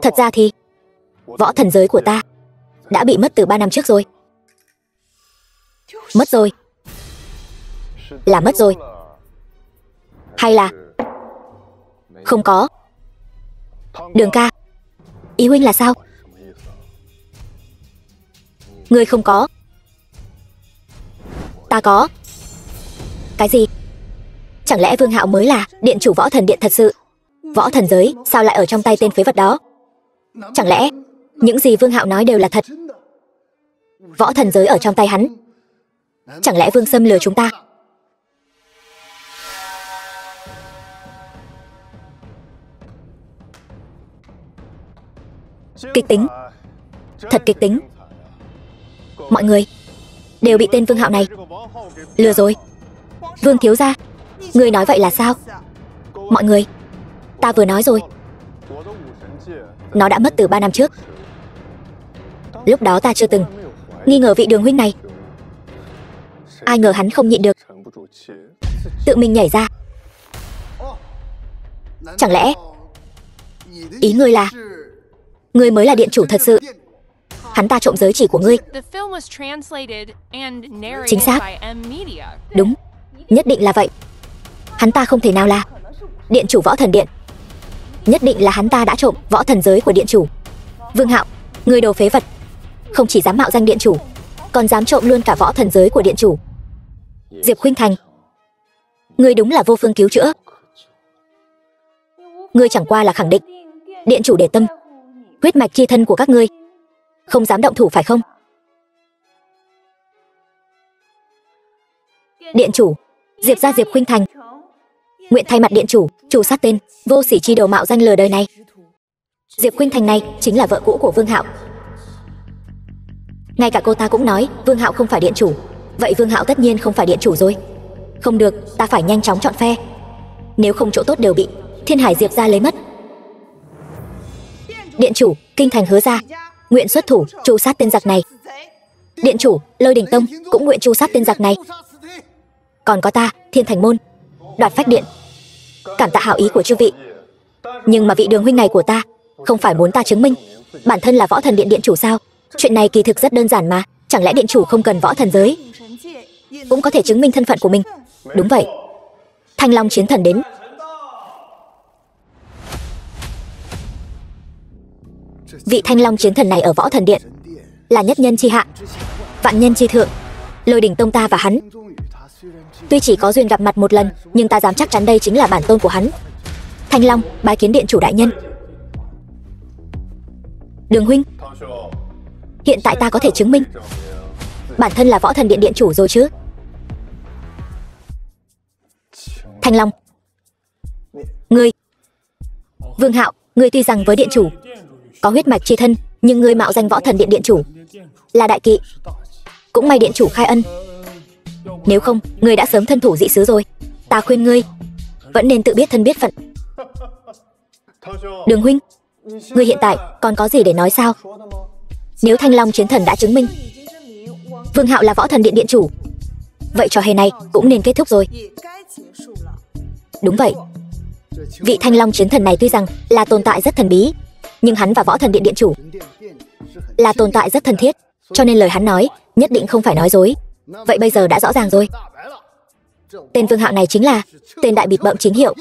Thật ra thì võ thần giới của ta đã bị mất từ 3 năm trước rồi. Mất rồi? Là mất rồi? Hay là không có? Đường ca, ý huynh là sao? Ngươi không có, ta có. Cái gì? Chẳng lẽ Vương Hạo mới là điện chủ Võ Thần Điện thật sự? Võ thần giới sao lại ở trong tay tên phế vật đó? Chẳng lẽ những gì Vương Hạo nói đều là thật? Võ thần giới ở trong tay hắn. Chẳng lẽ Vương Sâm lừa chúng ta? Kịch tính. Thật kịch tính. Mọi người đều bị tên Vương Hạo này lừa rồi. Vương thiếu gia, người nói vậy là sao? Mọi người, ta vừa nói rồi. Nó đã mất từ 3 năm trước. Lúc đó ta chưa từng nghi ngờ vị Đường huynh này. Ai ngờ hắn không nhịn được, tự mình nhảy ra. Chẳng lẽ ý ngươi là ngươi mới là điện chủ thật sự? Hắn ta trộm giới chỉ của ngươi. Chính xác. Đúng, nhất định là vậy. Hắn ta không thể nào là điện chủ Võ Thần Điện. Nhất định là hắn ta đã trộm võ thần giới của điện chủ. Vương Hạo, ngươi đồ phế vật, không chỉ dám mạo danh điện chủ, còn dám trộm luôn cả võ thần giới của điện chủ. Diệp Khuynh Thành, ngươi đúng là vô phương cứu chữa. Ngươi chẳng qua là khẳng định điện chủ để tâm huyết mạch chi thân của các ngươi, không dám động thủ phải không? Điện chủ, Diệp gia Diệp Khuynh Thành nguyện thay mặt điện chủ tru sát tên vô sỉ chi đồ mạo danh lừa đời này. Diệp Khuynh Thành này chính là vợ cũ của Vương Hạo. Ngay cả cô ta cũng nói Vương Hạo không phải điện chủ. Vậy Vương Hạo tất nhiên không phải điện chủ rồi. Không được, ta phải nhanh chóng chọn phe, nếu không chỗ tốt đều bị Thiên Hải Diệp gia lấy mất. Điện chủ, Kinh Thành Hứa gia nguyện xuất thủ tru sát tên giặc này. Điện chủ, Lôi Đình Tông cũng nguyện tru sát tên giặc này. Còn có ta, Thiên Thành Môn, Đoạt Phách Điện, cảm tạ hảo ý của chư vị. Nhưng mà vị Đường huynh này của ta không phải muốn ta chứng minh bản thân là Võ Thần Điện điện chủ sao? Chuyện này kỳ thực rất đơn giản mà. Chẳng lẽ điện chủ không cần võ thần giới cũng có thể chứng minh thân phận của mình? Đúng vậy. Thanh Long chiến thần đến. Vị Thanh Long chiến thần này ở Võ Thần Điện là nhất nhân chi hạ, vạn nhân chi thượng. Lôi Đình Tông ta và hắn tuy chỉ có duyên gặp mặt một lần, nhưng ta dám chắc chắn đây chính là bản tôn của hắn. Thanh Long bái kiến điện chủ đại nhân. Đường huynh, hiện tại ta có thể chứng minh bản thân là Võ Thần Điện điện chủ rồi chứ? Thanh Long, ngươi, Vương Hạo, ngươi tuy rằng với điện chủ có huyết mạch chi thân, nhưng ngươi mạo danh Võ Thần Điện điện chủ là đại kỵ. Cũng may điện chủ khai ân, nếu không ngươi đã sớm thân thủ dị xứ rồi. Ta khuyên ngươi vẫn nên tự biết thân biết phận. Đường huynh, ngươi hiện tại còn có gì để nói sao? Nếu Thanh Long chiến thần đã chứng minh Vương Hạo là Võ Thần Điện điện chủ, vậy trò hề này cũng nên kết thúc rồi. Đúng vậy. Vị Thanh Long chiến thần này tuy rằng là tồn tại rất thần bí, nhưng hắn và Võ Thần Điện điện chủ là tồn tại rất thân thiết, cho nên lời hắn nói nhất định không phải nói dối. Vậy bây giờ đã rõ ràng rồi. Tên Vương Hạo này chính là tên đại bịt bợm chính hiệu.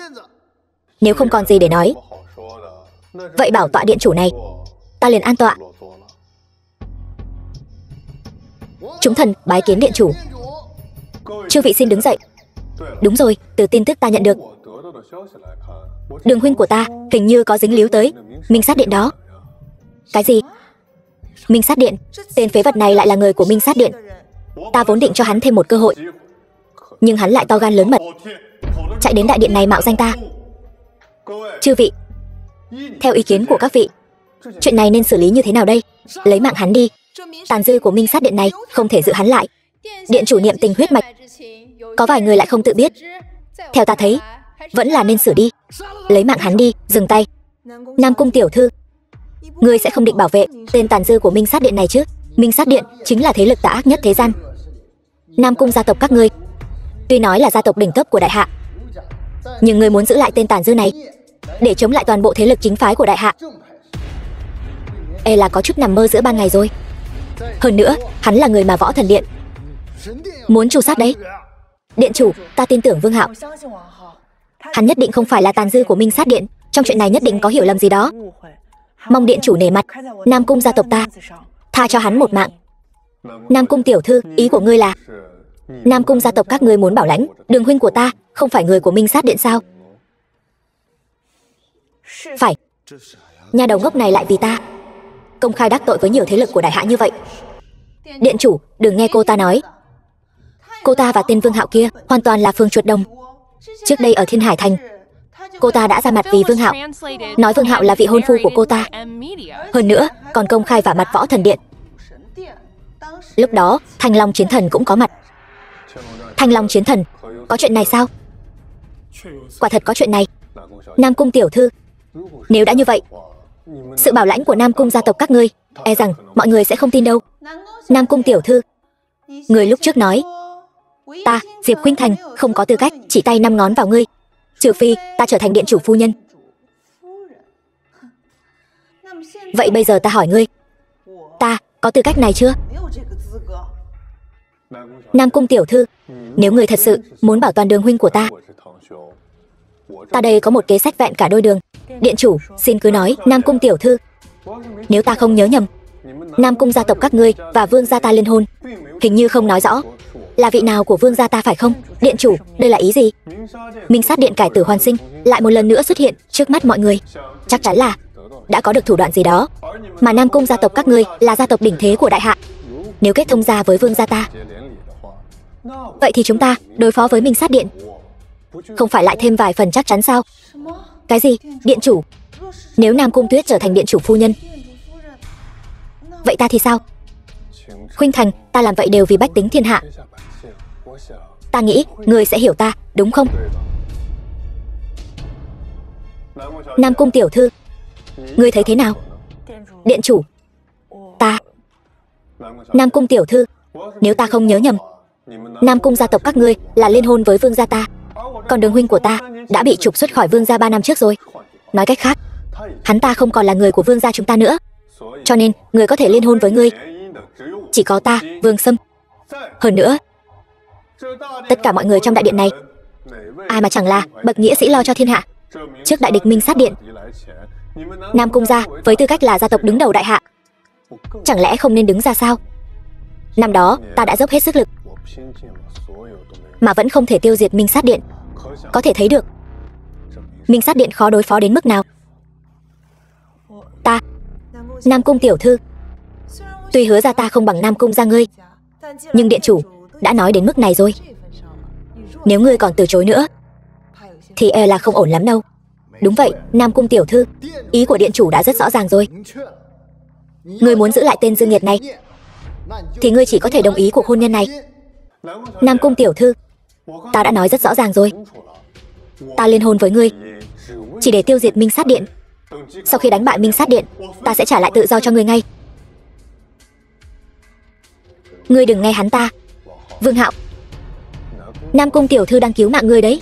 Nếu không còn gì để nói, vậy bảo tọa điện chủ này ta liền an tọa. Chúng thần bái kiến điện chủ. Chư vị xin đứng dậy. Đúng rồi, từ tin tức ta nhận được, Đường huynh của ta hình như có dính líu tới Minh Sát Điện đó. Cái gì? Minh Sát Điện? Tên phế vật này lại là người của Minh Sát Điện. Ta vốn định cho hắn thêm một cơ hội, nhưng hắn lại to gan lớn mật, chạy đến đại điện này mạo danh ta. Chư vị, theo ý kiến của các vị, chuyện này nên xử lý như thế nào đây? Lấy mạng hắn đi. Tàn dư của Minh Sát Điện này không thể giữ hắn lại. Điện chủ niệm tình huyết mạch, có vài người lại không tự biết. Theo ta thấy, vẫn là nên xử đi. Lấy mạng hắn đi. Dừng tay. Nam Cung tiểu thư, ngươi sẽ không định bảo vệ tên tàn dư của Minh Sát Điện này chứ? Minh Sát Điện chính là thế lực tà ác nhất thế gian. Nam Cung gia tộc các ngươi tuy nói là gia tộc đỉnh cấp của đại hạ, nhưng ngươi muốn giữ lại tên tàn dư này để chống lại toàn bộ thế lực chính phái của đại hạ, e là có chút nằm mơ giữa ban ngày rồi. Hơn nữa, hắn là người mà Võ Thần Điện muốn tru sát đấy. Điện chủ, ta tin tưởng Vương Hạo. Hắn nhất định không phải là tàn dư của Minh Sát Điện. Trong chuyện này nhất định có hiểu lầm gì đó. Mong điện chủ nể mặt Nam Cung gia tộc ta, tha cho hắn một mạng. Nam Cung tiểu thư, ý của ngươi là Nam Cung gia tộc các ngươi muốn bảo lãnh Đường huynh của ta không phải người của Minh Sát Điện sao? Phải. Nhà đầu ngốc này lại vì ta công khai đắc tội với nhiều thế lực của đại hạ như vậy. Điện chủ, đừng nghe cô ta nói. Cô ta và tên Vương Hạo kia hoàn toàn là Phương Chuột Đồng. Trước đây ở Thiên Hải Thành, cô ta đã ra mặt vì Vương Hạo, nói Vương Hạo là vị hôn phu của cô ta. Hơn nữa, còn công khai vả mặt Võ Thần Điện. Lúc đó, Thanh Long Chiến Thần cũng có mặt. Thanh Long Chiến Thần, có chuyện này sao? Quả thật có chuyện này. Nam Cung tiểu thư, nếu đã như vậy, sự bảo lãnh của Nam Cung gia tộc các ngươi, e rằng mọi người sẽ không tin đâu. Nam Cung tiểu thư, người lúc trước nói ta, Diệp Khuynh Thành, không có tư cách chỉ tay 5 ngón vào ngươi, trừ phi ta trở thành điện chủ phu nhân. Vậy bây giờ ta hỏi ngươi, ta có tư cách này chưa? Nam Cung tiểu thư, nếu ngươi thật sự muốn bảo toàn đường huynh của ta đây có một kế sách vẹn cả đôi đường. Điện chủ, xin cứ nói. Nam Cung tiểu thư, nếu ta không nhớ nhầm, Nam Cung gia tộc các ngươi và Vương gia ta liên hôn, hình như không nói rõ là vị nào của Vương gia ta phải không? Điện chủ, đây là ý gì? Minh Sát Điện cải tử hoàn sinh lại một lần nữa xuất hiện trước mắt mọi người, chắc chắn là đã có được thủ đoạn gì đó. Mà Nam Cung gia tộc các ngươi là gia tộc đỉnh thế của đại hạ, nếu kết thông gia với Vương gia ta, vậy thì chúng ta đối phó với Minh Sát Điện không phải lại thêm vài phần chắc chắn sao? Cái gì? Điện chủ, nếu Nam Cung Tuyết trở thành điện chủ phu nhân, vậy ta thì sao? Khuynh Thành, ta làm vậy đều vì bách tính thiên hạ. Ta nghĩ ngươi sẽ hiểu ta, đúng không? Nam Cung tiểu thư, ngươi thấy thế nào? Điện chủ, Nam Cung tiểu thư, nếu ta không nhớ nhầm, Nam Cung gia tộc các ngươi là liên hôn với Vương gia ta, còn đường huynh của ta đã bị trục xuất khỏi Vương gia 3 năm trước rồi. Nói cách khác, hắn ta không còn là người của Vương gia chúng ta nữa, cho nên người có thể liên hôn với ngươi chỉ có ta, Vương Sâm. Hơn nữa, tất cả mọi người trong đại điện này, ai mà chẳng là bậc nghĩa sĩ lo cho thiên hạ. Trước đại địch Minh Sát Điện, Nam Cung gia với tư cách là gia tộc đứng đầu đại hạ, chẳng lẽ không nên đứng ra sao? Năm đó ta đã dốc hết sức lực mà vẫn không thể tiêu diệt Minh Sát Điện, có thể thấy được Minh Sát Điện khó đối phó đến mức nào. Ta, Nam Cung tiểu thư, tuy hứa ra ta không bằng Nam Cung gia ngươi, nhưng điện chủ đã nói đến mức này rồi, nếu ngươi còn từ chối nữa thì e là không ổn lắm đâu. Đúng vậy, Nam Cung tiểu thư, ý của điện chủ đã rất rõ ràng rồi. Ngươi muốn giữ lại tên Dương Nghiệt này thì ngươi chỉ có thể đồng ý cuộc hôn nhân này. Nam Cung tiểu thư, ta đã nói rất rõ ràng rồi, ta liên hôn với ngươi chỉ để tiêu diệt Minh Sát Điện. Sau khi đánh bại Minh Sát Điện, ta sẽ trả lại tự do cho ngươi ngay. Ngươi đừng nghe hắn ta. Vương Hạo, Nam Cung tiểu thư đang cứu mạng ngươi đấy.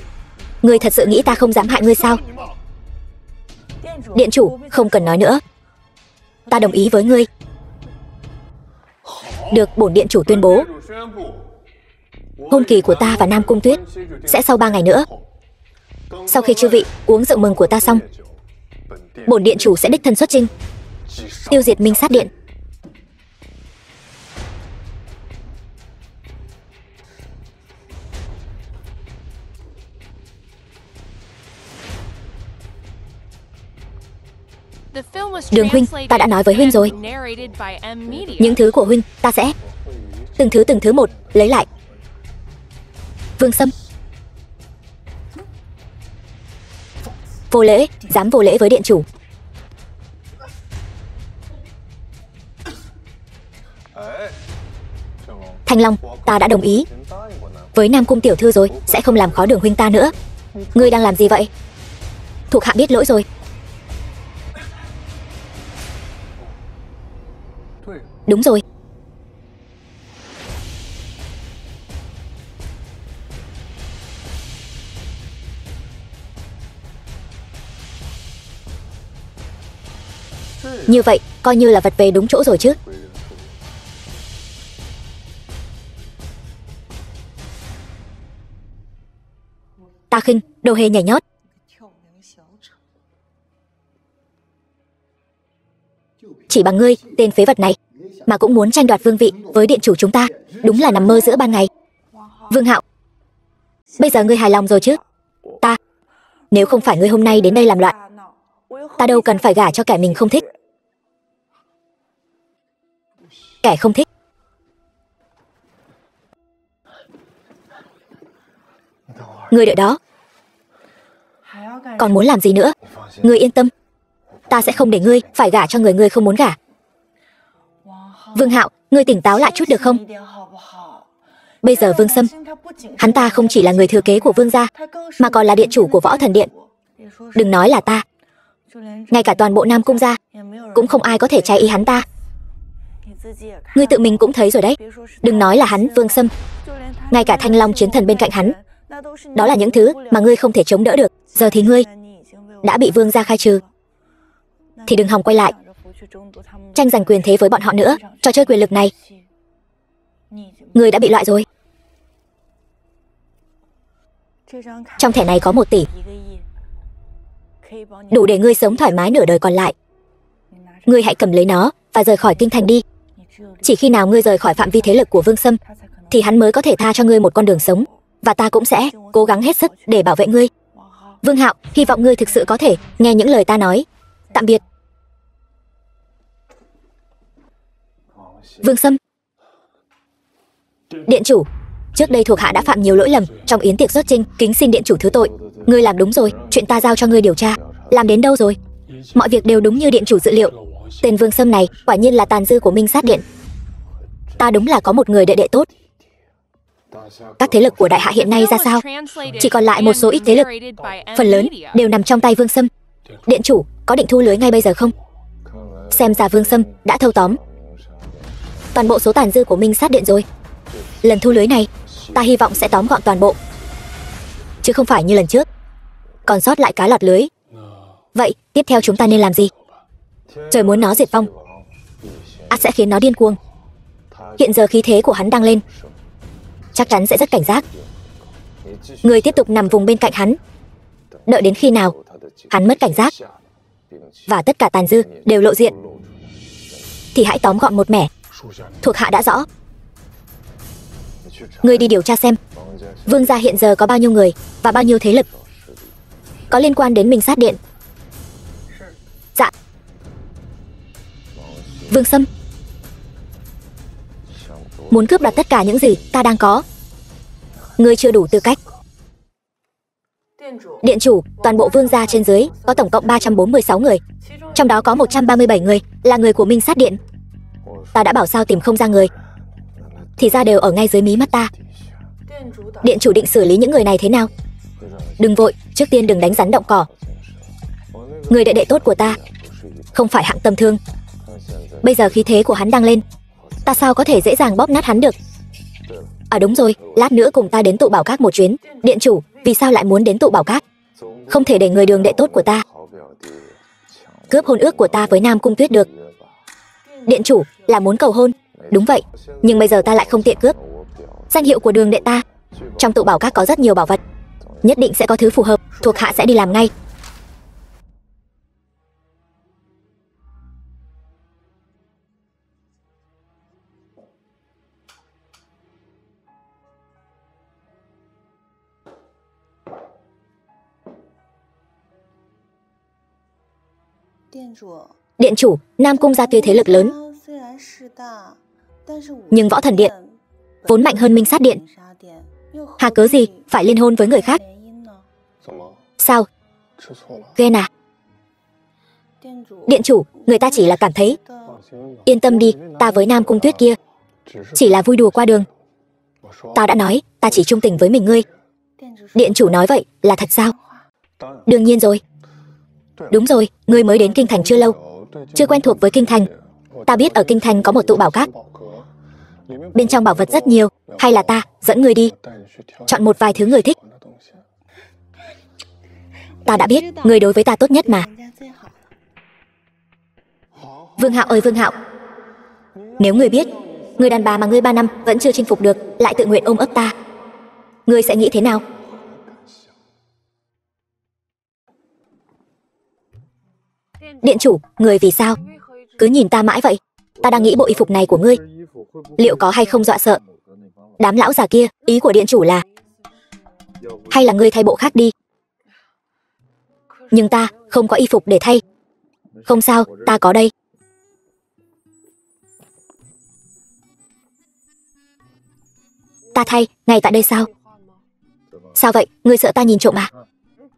Ngươi thật sự nghĩ ta không dám hại ngươi sao? Điện chủ, không cần nói nữa, ta đồng ý với ngươi. Được, bổn điện chủ tuyên bố, hôn kỳ của ta và Nam Cung Tuyết sẽ sau 3 ngày nữa. Sau khi chư vị uống rượu mừng của ta xong, bổn điện chủ sẽ đích thân xuất chinh, tiêu diệt Minh Sát Điện. Đường huynh, ta đã nói với huynh rồi, những thứ của huynh ta sẽ từng thứ một lấy lại. Vương Sâm, vô lễ, dám vô lễ với điện chủ. Thanh Long, ta đã đồng ý với Nam Cung tiểu thư rồi, sẽ không làm khó đường huynh ta nữa. Ngươi đang làm gì vậy? Thuộc hạ biết lỗi rồi. Đúng rồi. Như vậy, coi như là vật về đúng chỗ rồi chứ. Ta khinh, đồ hề nhảy nhót. Chỉ bằng ngươi, tên phế vật này, mà cũng muốn tranh đoạt vương vị với điện chủ chúng ta, đúng là nằm mơ giữa ban ngày. Vương Hạo, bây giờ ngươi hài lòng rồi chứ? Nếu không phải ngươi hôm nay đến đây làm loạn, ta đâu cần phải gả cho kẻ mình không thích. Kẻ không thích Ngươi đợi đó. Còn muốn làm gì nữa? Ngươi yên tâm, ta sẽ không để ngươi phải gả cho người ngươi không muốn gả. Vương Hạo, ngươi tỉnh táo lại chút được không? Bây giờ Vương Sâm, hắn ta không chỉ là người thừa kế của Vương gia, mà còn là điện chủ của Võ Thần Điện. Đừng nói là ta, ngay cả toàn bộ Nam Cung gia cũng không ai có thể trái ý hắn ta. Ngươi tự mình cũng thấy rồi đấy. Đừng nói là hắn, Vương Sâm, ngay cả Thanh Long chiến thần bên cạnh hắn, đó là những thứ mà ngươi không thể chống đỡ được. Giờ thì ngươi đã bị Vương gia khai trừ, thì đừng hòng quay lại tranh giành quyền thế với bọn họ nữa. Trò chơi quyền lực này, ngươi đã bị loại rồi. Trong thẻ này có 1 tỷ, đủ để ngươi sống thoải mái nửa đời còn lại. Ngươi hãy cầm lấy nó và rời khỏi kinh thành đi. Chỉ khi nào ngươi rời khỏi phạm vi thế lực của Vương Sâm, thì hắn mới có thể tha cho ngươi một con đường sống. Và ta cũng sẽ cố gắng hết sức để bảo vệ ngươi. Vương Hạo, hy vọng ngươi thực sự có thể nghe những lời ta nói. Tạm biệt. Vương Sâm. Điện chủ, trước đây thuộc hạ đã phạm nhiều lỗi lầm trong yến tiệc xuất chinh, kính xin điện chủ thứ tội. Ngươi làm đúng rồi, chuyện ta giao cho ngươi điều tra. Làm đến đâu rồi? Mọi việc đều đúng như điện chủ dự liệu. Tên Vương Sâm này quả nhiên là tàn dư của Minh Sát Điện. Ta đúng là có một người đệ đệ tốt. Các thế lực của đại hạ hiện nay ra sao? Chỉ còn lại một số ít thế lực, phần lớn đều nằm trong tay Vương Sâm. Điện chủ có định thu lưới ngay bây giờ không? Xem ra Vương Sâm đã thâu tóm toàn bộ số tàn dư của Minh Sát Điện rồi. Lần thu lưới này, ta hy vọng sẽ tóm gọn toàn bộ, chứ không phải như lần trước còn sót lại cá lọt lưới. Vậy tiếp theo chúng ta nên làm gì? Trời muốn nó diệt vong, ắt sẽ khiến nó điên cuồng. Hiện giờ khí thế của hắn đang lên, chắc chắn sẽ rất cảnh giác. Người tiếp tục nằm vùng bên cạnh hắn, đợi đến khi nào hắn mất cảnh giác và tất cả tàn dư đều lộ diện, thì hãy tóm gọn một mẻ. Thuộc hạ đã rõ. Ngươi đi điều tra xem Vương gia hiện giờ có bao nhiêu người và bao nhiêu thế lực có liên quan đến Minh Sát Điện. Dạ. Vương Sâm muốn cướp đoạt tất cả những gì ta đang có. Ngươi chưa đủ tư cách. Điện chủ, toàn bộ Vương gia trên dưới có tổng cộng 346 người, trong đó có 137 người là người của Minh Sát Điện. Ta đã bảo sao tìm không ra người, thì ra đều ở ngay dưới mí mắt ta. Điện chủ định xử lý những người này thế nào? Đừng vội, trước tiên đừng đánh rắn động cỏ. Người đệ đệ tốt của ta không phải hạng tầm thường. Bây giờ khí thế của hắn đang lên, ta sao có thể dễ dàng bóp nát hắn được. À đúng rồi, lát nữa cùng ta đến tụ bảo các một chuyến. Điện chủ, vì sao lại muốn đến tụ bảo các? Không thể để người đường đệ tốt của ta cướp hôn ước của ta với Nam Cung Tuyết được. Điện chủ là muốn cầu hôn? Đúng vậy, nhưng bây giờ ta lại không tiện cướp danh hiệu của đường đệ ta. Trong tụ bảo các có rất nhiều bảo vật, nhất định sẽ có thứ phù hợp. Thuộc hạ sẽ đi làm ngay. Điện chủ, Nam Cung gia tuy thế lực lớn, nhưng Võ Thần Điện vốn mạnh hơn Minh Sát Điện. Hà cớ gì phải liên hôn với người khác? Sao? Ghen à? Điện chủ, người ta chỉ là cảm thấy. Yên tâm đi, ta với Nam Cung Tuyết kia chỉ là vui đùa qua đường. Ta đã nói, ta chỉ trung tình với mình ngươi. Điện chủ nói vậy là thật sao? Đương nhiên rồi. Đúng rồi, ngươi mới đến kinh thành chưa lâu, chưa quen thuộc với kinh thành. Ta biết ở kinh thành có một tụ bảo các, bên trong bảo vật rất nhiều. Hay là ta dẫn ngươi đi chọn một vài thứ người thích. Ta đã biết ngươi đối với ta tốt nhất mà. Vương Hạo ơi Vương Hạo, nếu ngươi biết người đàn bà mà ngươi 3 năm vẫn chưa chinh phục được lại tự nguyện ôm ấp ta, ngươi sẽ nghĩ thế nào? Điện chủ, người vì sao cứ nhìn ta mãi vậy? Ta đang nghĩ bộ y phục này của ngươi liệu có hay không dọa sợ đám lão già kia. Ý của điện chủ là hay là ngươi thay bộ khác đi? Nhưng ta không có y phục để thay. Không sao, ta có đây. Ta thay ngay tại đây sao? Sao vậy, ngươi sợ ta nhìn trộm à?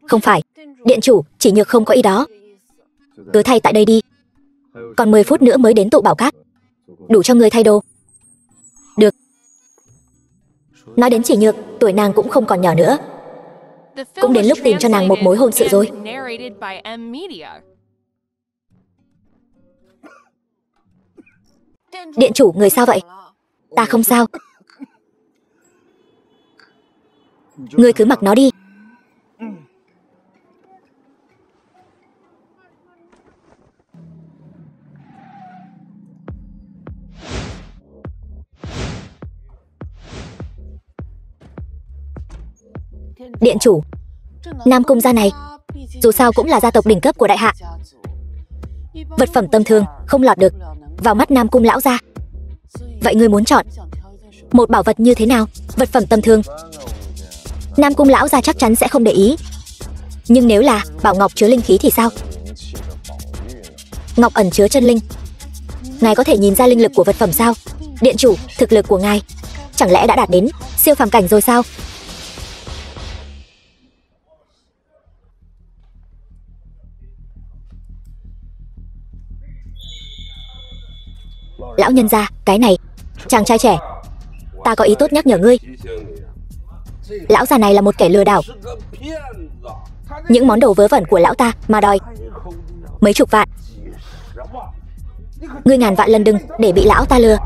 Không phải, điện chủ, chỉ nhược không có ý đó. Cứ thay tại đây đi. Còn 10 phút nữa mới đến tụ bảo cát. Đủ cho ngươi thay đồ. Được. Nói đến chỉ nhược, tuổi nàng cũng không còn nhỏ nữa. Cũng đến lúc tìm cho nàng một mối hôn sự rồi. Điện chủ, người sao vậy? Ta không sao. Ngươi cứ mặc nó đi. Điện chủ, Nam Cung gia này dù sao cũng là gia tộc đỉnh cấp của đại hạ. Vật phẩm tầm thường không lọt được vào mắt Nam Cung lão gia. Vậy ngươi muốn chọn một bảo vật như thế nào? Vật phẩm tầm thường Nam Cung lão gia chắc chắn sẽ không để ý. Nhưng nếu là bảo ngọc chứa linh khí thì sao? Ngọc ẩn chứa chân linh. Ngài có thể nhìn ra linh lực của vật phẩm sao? Điện chủ, thực lực của ngài chẳng lẽ đã đạt đến siêu phàm cảnh rồi sao? Lão nhân gia, cái này, chàng trai trẻ, ta có ý tốt nhắc nhở ngươi. Lão già này là một kẻ lừa đảo. Những món đồ vớ vẩn của lão ta mà đòi mấy chục vạn. Ngươi ngàn vạn lần đừng để bị lão ta lừa.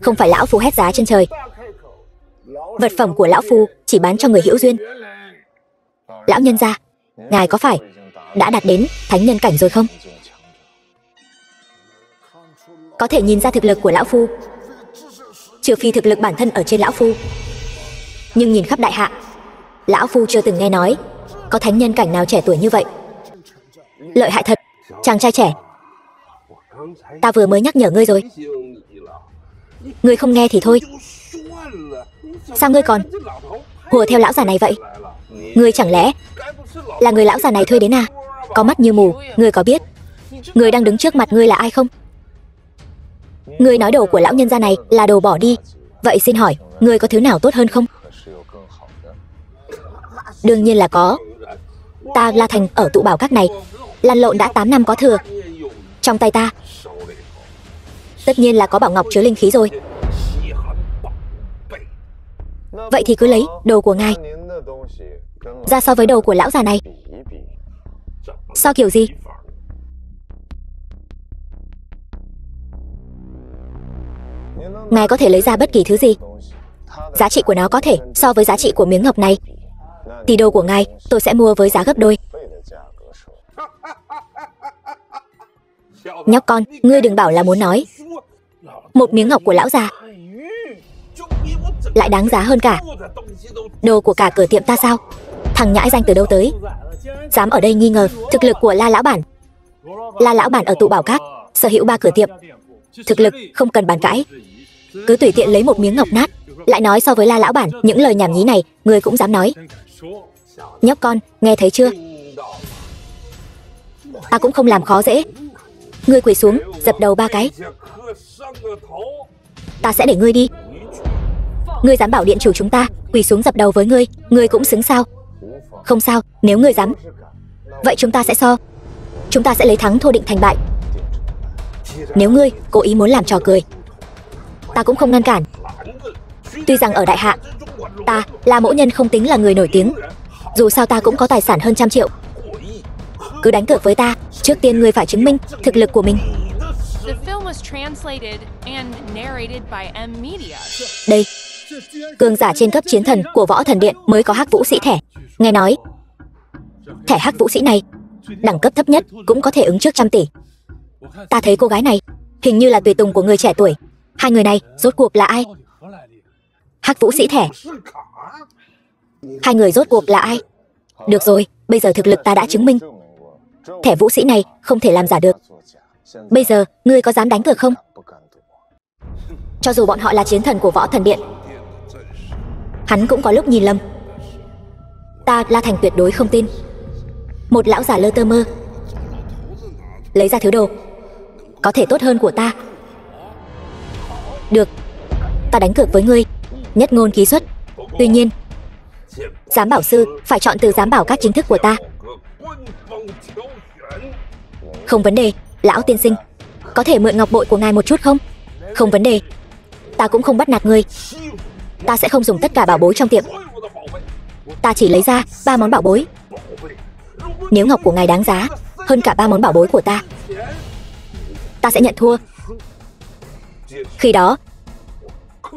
Không phải lão phu hét giá trên trời. Vật phẩm của lão phu chỉ bán cho người hữu duyên. Lão nhân gia, ngài có phải đã đạt đến thánh nhân cảnh rồi không? Có thể nhìn ra thực lực của lão phu, trừ phi thực lực bản thân ở trên lão phu. Nhưng nhìn khắp đại hạ, lão phu chưa từng nghe nói có thánh nhân cảnh nào trẻ tuổi như vậy. Lợi hại thật, chàng trai trẻ. Ta vừa mới nhắc nhở ngươi rồi. Ngươi không nghe thì thôi. Sao ngươi còn hùa theo lão già này vậy? Ngươi chẳng lẽ là người lão già này thuê đến à? Có mắt như mù, ngươi có biết người đang đứng trước mặt ngươi là ai không? Ngươi nói đồ của lão nhân gia này là đồ bỏ đi. Vậy xin hỏi, ngươi có thứ nào tốt hơn không? Đương nhiên là có. Ta La Thành ở tụ bảo các này lăn lộn đã 8 năm có thừa. Trong tay ta tất nhiên là có bảo ngọc chứa linh khí rồi. Vậy thì cứ lấy đồ của ngài ra so với đồ của lão già này. So kiểu gì? Ngài có thể lấy ra bất kỳ thứ gì. Giá trị của nó có thể so với giá trị của miếng ngọc này. Thì đồ của ngài tôi sẽ mua với giá gấp đôi. Nhóc con, ngươi đừng bảo là muốn nói một miếng ngọc của lão già lại đáng giá hơn cả đồ của cả cửa tiệm ta sao? Thằng nhãi danh từ đâu tới, dám ở đây nghi ngờ thực lực của La lão bản. La lão bản ở tụ bảo các sở hữu 3 cửa tiệm, thực lực không cần bàn cãi. Cứ tùy tiện lấy một miếng ngọc nát lại nói so với La lão bản. Những lời nhảm nhí này ngươi cũng dám nói? Nhóc con, nghe thấy chưa? Ta cũng không làm khó dễ. Ngươi quỳ xuống, dập đầu 3 cái. Ta sẽ để ngươi đi. Ngươi dám bảo điện chủ chúng ta quỳ xuống dập đầu với ngươi, ngươi cũng xứng sao? Không sao, nếu ngươi dám, vậy chúng ta sẽ so. Chúng ta sẽ lấy thắng thua định thành bại. Nếu ngươi cố ý muốn làm trò cười, ta cũng không ngăn cản. Tuy rằng ở đại hạ, ta là mẫu nhân không tính là người nổi tiếng, dù sao ta cũng có tài sản hơn 100 triệu. Cứ đánh cược với ta, trước tiên ngươi phải chứng minh thực lực của mình. Đây, cường giả trên cấp chiến thần của Võ Thần Điện mới có Hắc Vũ Sĩ thẻ. Nghe nói thẻ Hắc Vũ Sĩ này đẳng cấp thấp nhất cũng có thể ứng trước 100 tỷ. Ta thấy cô gái này hình như là tùy tùng của người trẻ tuổi. Hai người này rốt cuộc là ai? Hắc Vũ Sĩ thẻ. Hai người rốt cuộc là ai? Được rồi, bây giờ thực lực ta đã chứng minh thẻ vũ sĩ này không thể làm giả được. Bây giờ ngươi có dám đánh cược không? Cho dù bọn họ là chiến thần của Võ Thần Điện, hắn cũng có lúc nhìn lầm. Ta La Thành tuyệt đối không tin một lão già lơ tơ mơ lấy ra thứ đồ có thể tốt hơn của ta. Được, ta đánh cược với ngươi, nhất ngôn ký xuất. Tuy nhiên Giám bảo sư phải chọn từ giám bảo các chính thức của ta. Không vấn đề, lão tiên sinh. Có thể mượn ngọc bội của ngài một chút không? Không vấn đề. Ta cũng không bắt nạt ngươi. Ta sẽ không dùng tất cả bảo bối trong tiệm. Ta chỉ lấy ra 3 món bảo bối. Nếu ngọc của ngài đáng giá hơn cả 3 món bảo bối của ta sẽ nhận thua. Khi đó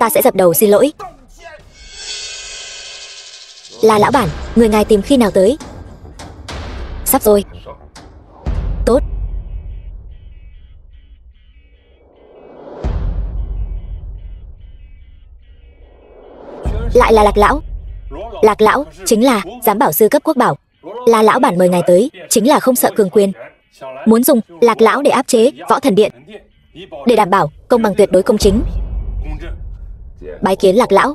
ta sẽ dập đầu xin lỗi. Là lão bản, người ngài tìm khi nào tới? Sắp rồi. Tốt. Lại là Lạc lão. Lạc lão chính là giám bảo sư cấp quốc bảo. Là lão bản mời ngài tới chính là không sợ cường quyền, muốn dùng Lạc lão để áp chế Võ Thần Điện, để đảm bảo công bằng tuyệt đối công chính. Bái kiến Lạc lão.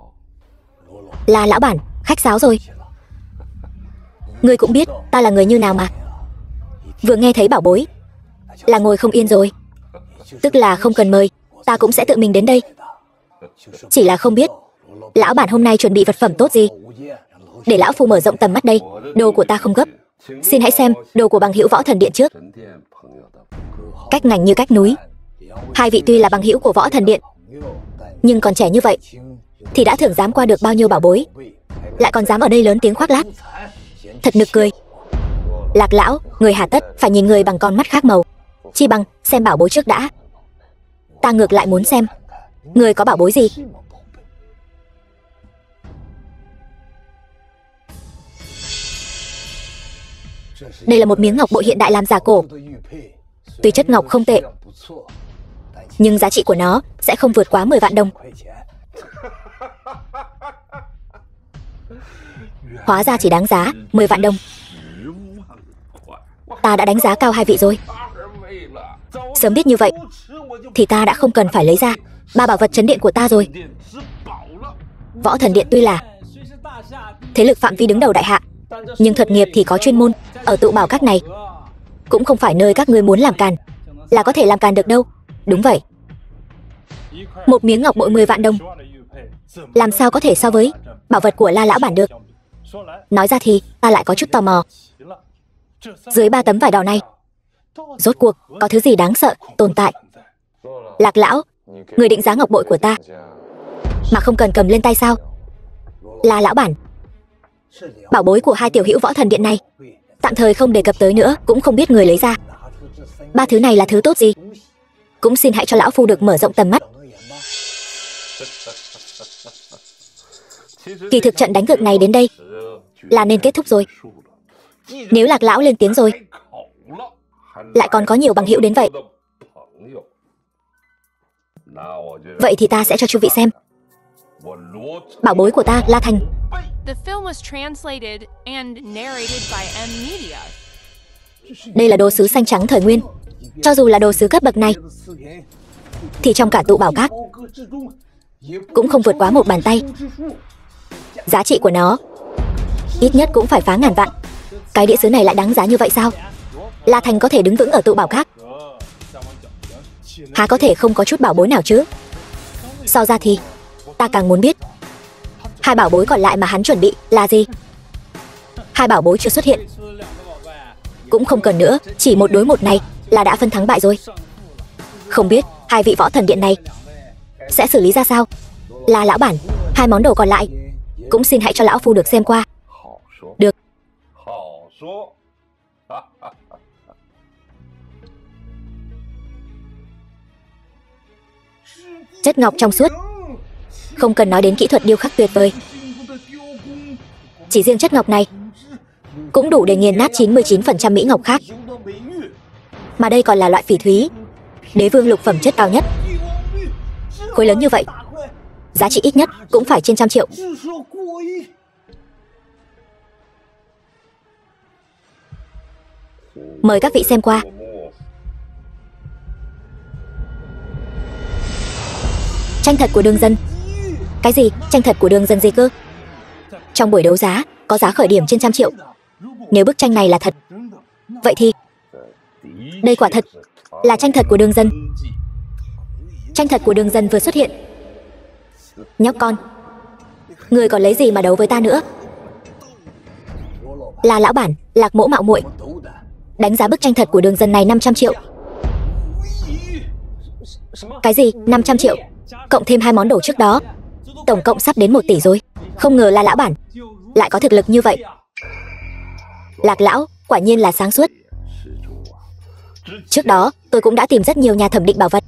Là lão bản, khách sáo rồi. Ngươi cũng biết ta là người như nào mà. Vừa nghe thấy bảo bối là ngồi không yên rồi. Tức là không cần mời, ta cũng sẽ tự mình đến đây. Chỉ là không biết lão bản hôm nay chuẩn bị vật phẩm tốt gì, để lão phu mở rộng tầm mắt đây. Đồ của ta không gấp, xin hãy xem đồ của bằng hữu Võ Thần Điện trước. Cách ngành như cách núi. Hai vị tuy là bằng hữu của Võ Thần Điện, nhưng còn trẻ như vậy thì đã thưởng dám qua được bao nhiêu bảo bối, lại còn dám ở đây lớn tiếng khoác lác. Thật nực cười. Lạc lão, người hà tất phải nhìn người bằng con mắt khác màu, chi bằng xem bảo bối trước đã. Ta ngược lại muốn xem người có bảo bối gì. Đây là một miếng ngọc bội hiện đại làm giả cổ. Tuy chất ngọc không tệ, nhưng giá trị của nó sẽ không vượt quá 10 vạn đồng. Hóa ra chỉ đáng giá 10 vạn đồng. Ta đã đánh giá cao hai vị rồi. Sớm biết như vậy thì ta đã không cần phải lấy ra 3 bảo vật trấn điện của ta rồi. Võ Thần Điện tuy là thế lực phạm vi đứng đầu đại hạ, nhưng thuật nghiệp thì có chuyên môn. Ở tụ bảo các này cũng không phải nơi các ngươi muốn làm càn là có thể làm càn được đâu. Đúng vậy. Một miếng ngọc bội 10 vạn đồng, làm sao có thể so với bảo vật của La lão bản được. Nói ra thì ta lại có chút tò mò. Dưới 3 tấm vải đỏ này rốt cuộc có thứ gì đáng sợ tồn tại. Lạc lão, người định giá ngọc bội của ta mà không cần cầm lên tay sao? La lão bản, bảo bối của hai tiểu hữu Võ Thần Điện này tạm thời không đề cập tới nữa, cũng không biết người lấy ra. 3 thứ này là thứ tốt gì? Cũng xin hãy cho lão phu được mở rộng tầm mắt. Kỳ thực trận đánh cược này đến đây là nên kết thúc rồi. Nếu Lạc lão lên tiếng rồi, lại còn có nhiều bằng hữu đến vậy, vậy thì ta sẽ cho chư vị xem bảo bối của ta, La Thành. Đây là đồ sứ xanh trắng thời nguyên. Cho dù là đồ sứ cấp bậc này thì trong cả tụ bảo các cũng không vượt quá 1 bàn tay. Giá trị của nó ít nhất cũng phải phá ngàn vạn. Cái đĩa sứ này lại đáng giá như vậy sao? La Thành có thể đứng vững ở tụ bảo các, há có thể không có chút bảo bối nào chứ? So ra thì ta càng muốn biết 2 bảo bối còn lại mà hắn chuẩn bị là gì. 2 bảo bối chưa xuất hiện cũng không cần nữa, chỉ 1 đối 1 này là đã phân thắng bại rồi. Không biết hai vị Võ Thần Điện này sẽ xử lý ra sao. Là lão bản, 2 món đồ còn lại cũng xin hãy cho lão phu được xem qua. Được. Chất ngọc trong suốt, không cần nói đến kỹ thuật điêu khắc tuyệt vời. Chỉ riêng chất ngọc này cũng đủ để nghiền nát 99% mỹ ngọc khác. Mà đây còn là loại phỉ thúy, đế vương lục phẩm chất cao nhất. Khối lớn như vậy, giá trị ít nhất cũng phải trên 100 triệu. Mời các vị xem qua. Tranh thật của đường dân. Cái gì? Tranh thật của đường dân gì cơ? Trong buổi đấu giá có giá khởi điểm trên 100 triệu. Nếu bức tranh này là thật, vậy thì đây quả thật là tranh thật của đường dân. Tranh thật của đường dân vừa xuất hiện. Nhóc con, người còn lấy gì mà đấu với ta nữa? Là lão bản, Lạc Mỗ mạo muội. Đánh giá bức tranh thật của đường dần này 500 triệu. Cái gì? 500 triệu? Cộng thêm 2 món đồ trước đó, tổng cộng sắp đến 1 tỷ rồi. Không ngờ là lão bản lại có thực lực như vậy. Lạc lão quả nhiên là sáng suốt. Trước đó tôi cũng đã tìm rất nhiều nhà thẩm định bảo vật.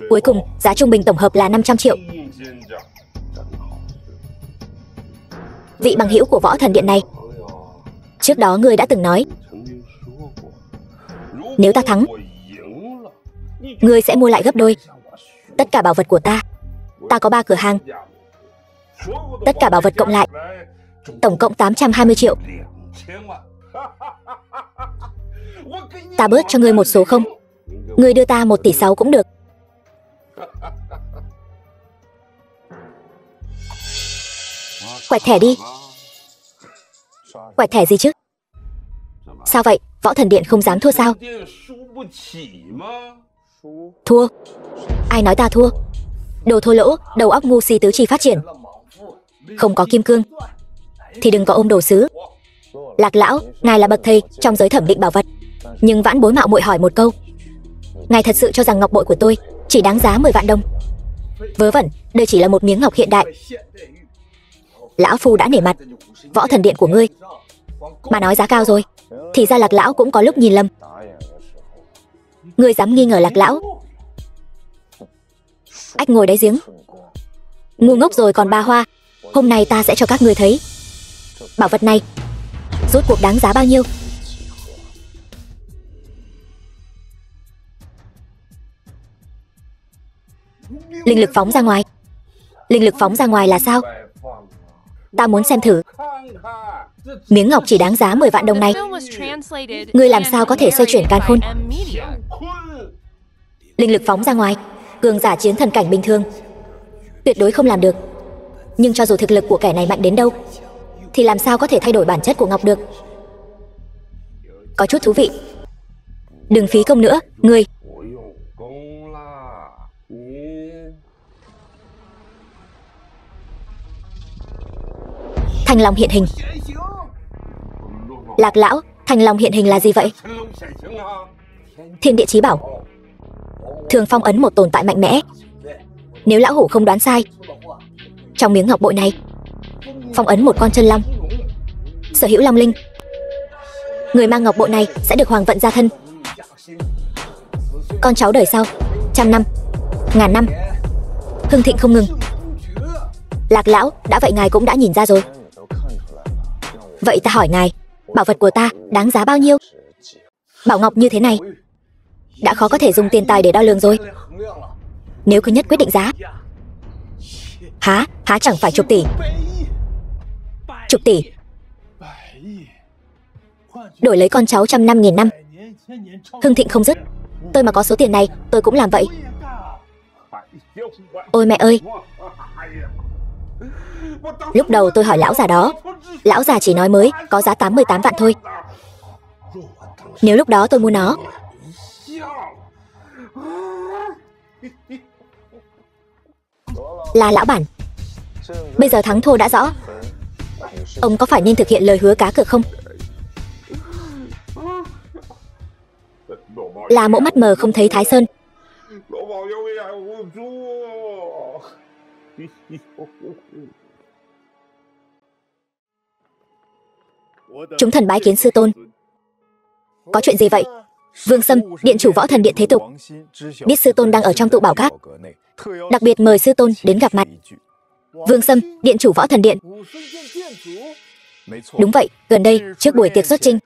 Cuối cùng giá trung bình tổng hợp là 500 triệu. Vị bằng hữu của Võ Thần Điện này, trước đó ngươi đã từng nói, nếu ta thắng, ngươi sẽ mua lại gấp đôi tất cả bảo vật của ta. Ta có 3 cửa hàng, tất cả bảo vật cộng lại tổng cộng 820 triệu. Ta bớt cho ngươi một số không? Ngươi đưa ta 1 tỷ 6 cũng được. Quẹt thẻ đi. Quẹt thẻ gì chứ? Sao vậy? Võ Thần Điện không dám thua sao? Thua? Ai nói ta thua? Đồ thô lỗ, đầu óc ngu si tứ chi phát triển. Không có kim cương thì đừng có ôm đồ sứ. Lạc lão, ngài là bậc thầy trong giới thẩm định bảo vật, nhưng vãn bối mạo muội hỏi một câu, ngài thật sự cho rằng ngọc bội của tôi chỉ đáng giá 10 vạn đồng? Vớ vẩn, đây chỉ là một miếng ngọc hiện đại. Lão phu đã nể mặt Võ Thần Điện của ngươi mà nói giá cao rồi. Thì ra Lạc lão cũng có lúc nhìn lầm. Ngươi dám nghi ngờ Lạc lão? Ách ngồi đáy giếng. Ngu ngốc rồi còn ba hoa. Hôm nay ta sẽ cho các ngươi thấy bảo vật này rốt cuộc đáng giá bao nhiêu. Linh lực phóng ra ngoài. Linh lực phóng ra ngoài là sao? Ta muốn xem thử. Miếng ngọc chỉ đáng giá 10 vạn đồng này, ngươi làm sao có thể xoay chuyển càn khôn? Linh lực phóng ra ngoài, cường giả chiến thần cảnh bình thường tuyệt đối không làm được. Nhưng cho dù thực lực của kẻ này mạnh đến đâu thì làm sao có thể thay đổi bản chất của ngọc được? Có chút thú vị. Đừng phí công nữa, ngươi. Thanh long hiện hình. Lạc lão, thanh long hiện hình là gì vậy? Thiên địa chí bảo. Thường phong ấn một tồn tại mạnh mẽ. Nếu lão hủ không đoán sai, trong miếng ngọc bội này phong ấn một con chân long, sở hữu long linh. Người mang ngọc bội này sẽ được hoàng vận gia thân, con cháu đời sau, 100 năm, 1000 năm, hưng thịnh không ngừng. Lạc lão, đã vậy ngài cũng đã nhìn ra rồi. Vậy ta hỏi ngài, bảo vật của ta đáng giá bao nhiêu? Bảo ngọc như thế này đã khó có thể dùng tiền tài để đo lường rồi. Nếu cứ nhất quyết định giá, há chẳng phải chục tỷ. Chục tỷ đổi lấy con cháu 100 năm 1000 năm, hưng thịnh không dứt. Tôi mà có số tiền này, tôi cũng làm vậy. Ôi mẹ ơi! Lúc đầu tôi hỏi lão già đó, lão già chỉ nói mới có giá 88 vạn thôi. Nếu lúc đó tôi mua nó, là lão bản, bây giờ thắng thua đã rõ. Ông có phải nên thực hiện lời hứa cá cược không? Là Mỗ mắt mờ không thấy Thái Sơn. Chúng thần bái kiến sư tôn. Có chuyện gì vậy? Vương Sâm, điện chủ Võ Thần Điện thế tục, biết sư tôn đang ở trong tụ bảo các, đặc biệt mời sư tôn đến gặp mặt. Vương Sâm, điện chủ Võ Thần Điện. Đúng vậy, gần đây, trước buổi tiệc xuất chinh,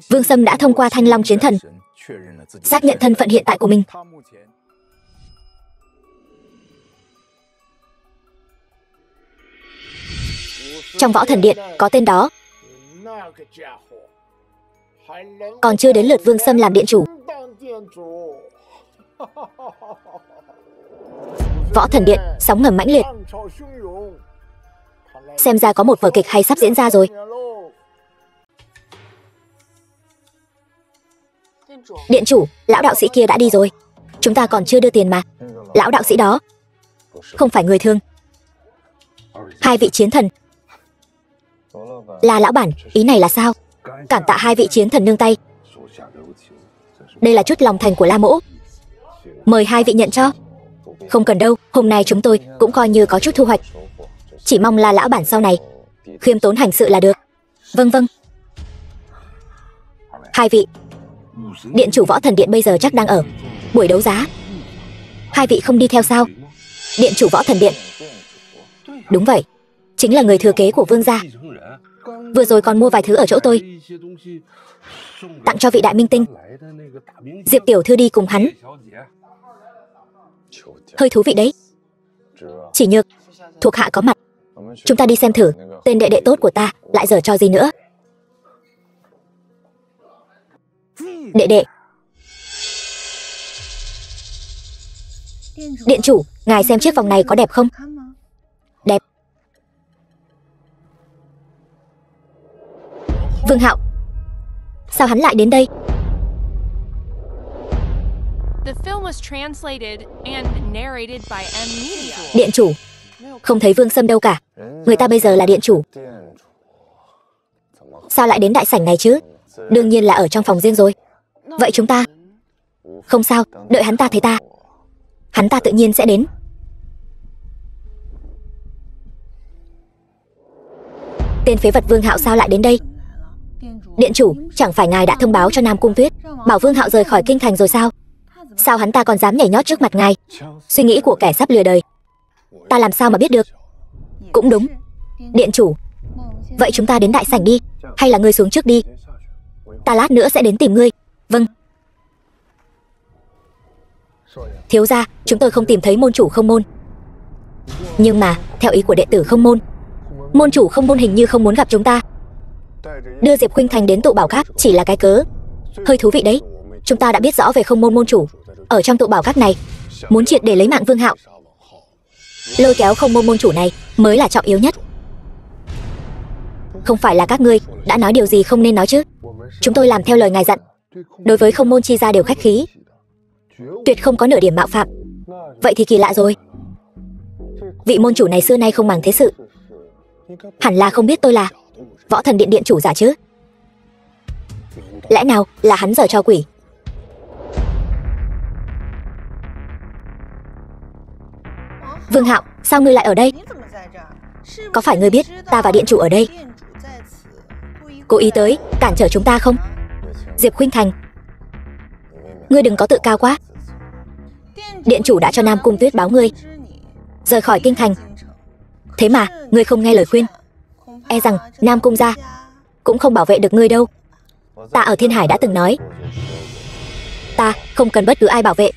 Vương Sâm đã thông qua Thanh Long Chiến Thần xác nhận thân phận hiện tại của mình. Trong Võ Thần Điện có tên đó. Còn chưa đến lượt Vương Sâm làm điện chủ. Võ Thần Điện sóng ngầm mãnh liệt. Xem ra có một vở kịch hay sắp diễn ra rồi. Điện chủ, lão đạo sĩ kia đã đi rồi. Chúng ta còn chưa đưa tiền mà. Lão đạo sĩ đó không phải người thường. 2 vị chiến thần Là lão bản, ý này là sao? Cảm tạ hai vị chiến thần nương tay. Đây là chút lòng thành của La Mỗ. Mời hai vị nhận cho. Không cần đâu, hôm nay chúng tôi cũng coi như có chút thu hoạch. Chỉ mong là lão bản sau này khiêm tốn hành sự là được. Vâng vâng. Hai vị, điện chủ Võ Thần Điện bây giờ chắc đang ở buổi đấu giá. Hai vị không đi theo sao? Điện chủ Võ Thần Điện? Đúng vậy, chính là người thừa kế của vương gia. Vừa rồi còn mua vài thứ ở chỗ tôi, tặng cho vị đại minh tinh. Diệp tiểu thư đi cùng hắn, hơi thú vị đấy. Chỉ nhược, thuộc hạ có mặt, chúng ta đi xem thử tên đệ đệ tốt của ta lại giở trò gì nữa. Đệ đệ. Điện chủ, ngài xem chiếc vòng này có đẹp không? Đẹp. Vương Hạo, sao hắn lại đến đây? Điện chủ, không thấy Vương Sâm đâu cả. Người ta bây giờ là điện chủ, sao lại đến đại sảnh này chứ? Đương nhiên là ở trong phòng riêng rồi. Vậy chúng ta? Không sao, đợi hắn ta thấy ta, hắn ta tự nhiên sẽ đến. Tên phế vật Vương Hạo sao lại đến đây? Điện chủ, chẳng phải ngài đã thông báo cho Nam Cung Tuyết bảo Vương Hạo rời khỏi kinh thành rồi sao? Sao hắn ta còn dám nhảy nhót trước mặt ngài? Suy nghĩ của kẻ sắp lừa đời, ta làm sao mà biết được? Cũng đúng. Điện chủ, vậy chúng ta đến đại sảnh đi, hay là ngươi xuống trước đi, ta lát nữa sẽ đến tìm ngươi. Vâng. Thiếu gia, chúng tôi không tìm thấy môn chủ Không Môn. Nhưng mà theo ý của đệ tử Không Môn, môn chủ Không Môn hình như không muốn gặp chúng ta. Đưa Diệp Khuynh Thành đến tụ bảo các chỉ là cái cớ. Hơi thú vị đấy. Chúng ta đã biết rõ về Không Môn môn chủ ở trong tụ bảo các này, muốn triệt để lấy mạng Vương Hạo. Lôi kéo Không Môn môn chủ này mới là trọng yếu nhất. Không phải là các ngươi đã nói điều gì không nên nói chứ? Chúng tôi làm theo lời ngài dặn, đối với Không Môn chi ra đều khách khí, tuyệt không có nửa điểm mạo phạm. Vậy thì kỳ lạ rồi. Vị môn chủ này xưa nay không màng thế sự, hẳn là không biết tôi là Võ Thần Điện điện chủ giả chứ? Lẽ nào là hắn giở trò quỷ? Vương Hạo, sao ngươi lại ở đây? Có phải ngươi biết ta và điện chủ ở đây, cố ý tới cản trở chúng ta không? Diệp Khuynh Thành, ngươi đừng có tự cao quá. Điện chủ đã cho Nam Cung Tuyết báo ngươi rời khỏi kinh thành, thế mà ngươi không nghe lời khuyên. E rằng Nam Cung gia cũng không bảo vệ được ngươi đâu. Ta ở Thiên Hải đã từng nói, ta không cần bất cứ ai bảo vệ.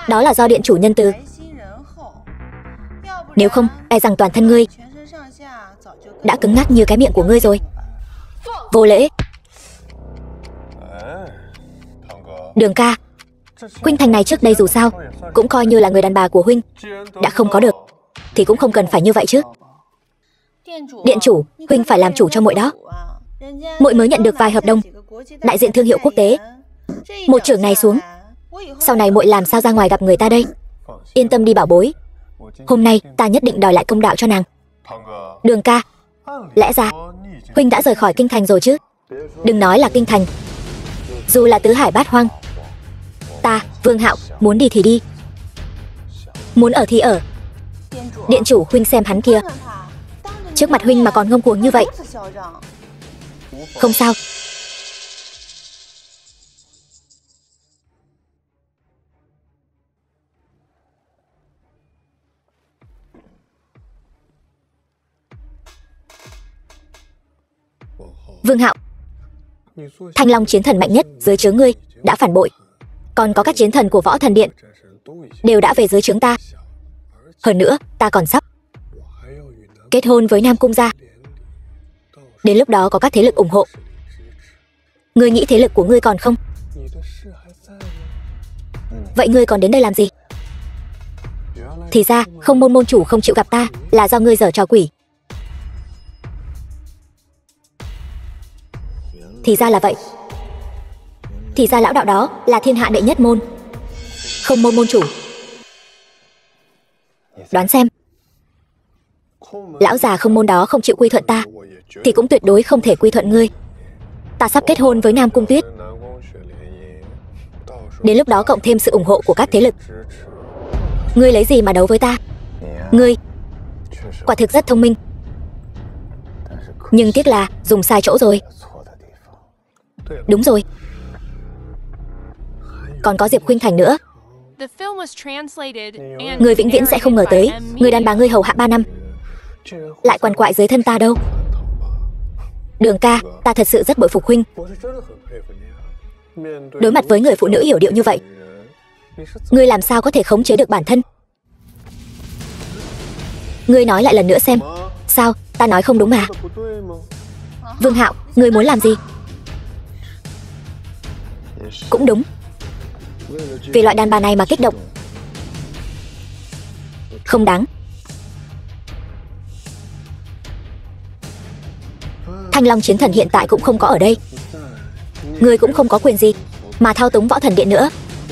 Đó là do điện chủ nhân từ. Nếu không, e rằng toàn thân ngươi đã cứng ngắc như cái miệng của ngươi rồi. Vô lễ. Đường ca, Khuynh Thành này trước đây dù sao cũng coi như là người đàn bà của huynh, đã không có được thì cũng không cần phải như vậy chứ. Điện chủ, huynh phải làm chủ cho muội đó. Muội mới nhận được vài hợp đồng đại diện thương hiệu quốc tế, một trưởng này xuống, sau này muội làm sao ra ngoài gặp người ta đây? Yên tâm đi bảo bối, hôm nay ta nhất định đòi lại công đạo cho nàng. Đường ca, lẽ ra huynh đã rời khỏi kinh thành rồi chứ? Đừng nói là kinh thành, dù là tứ hải bát hoang, ta, Vương Hạo, muốn đi thì đi, muốn ở thì ở. Điện chủ, huynh xem hắn kia, trước mặt huynh mà còn ngông cuồng như vậy. Không sao. Vương Hạo, Thanh Long chiến thần mạnh nhất dưới trướng ngươi đã phản bội, còn có các chiến thần của Võ Thần Điện đều đã về dưới trướng ta. Hơn nữa, ta còn sắp kết hôn với Nam Cung gia. Đến lúc đó có các thế lực ủng hộ. Ngươi nghĩ thế lực của ngươi còn không? Vậy ngươi còn đến đây làm gì? Thì ra, Không Môn môn chủ không chịu gặp ta là do ngươi giở trò quỷ. Thì ra là vậy. Thì ra lão đạo đó là thiên hạ đệ nhất môn, Không Môn môn chủ. Đoán xem, Lão già không môn đó không chịu quy thuận ta, thì cũng tuyệt đối không thể quy thuận ngươi. Ta sắp kết hôn với Nam Cung Tuyết. Đến lúc đó cộng thêm sự ủng hộ của các thế lực, ngươi lấy gì mà đấu với ta? Ngươi quả thực rất thông minh, nhưng tiếc là dùng sai chỗ rồi. Đúng rồi, còn có Diệp Khuynh Thành nữa. Ngươi vĩnh viễn sẽ không ngờ tới, người đàn bà ngươi hầu hạ 3 năm lại quằn quại dưới thân ta đâu. Đường ca, ta thật sự rất bội phục huynh. Đối mặt với người phụ nữ hiểu điệu như vậy, ngươi làm sao có thể khống chế được bản thân? Ngươi nói lại lần nữa xem. Sao, ta nói không đúng mà? Vương Hạo, ngươi muốn làm gì? Cũng đúng, vì loại đàn bà này mà kích động không đáng. Thanh Long Chiến Thần hiện tại cũng không có ở đây, ngươi cũng không có quyền gì mà thao túng Võ Thần Điện nữa.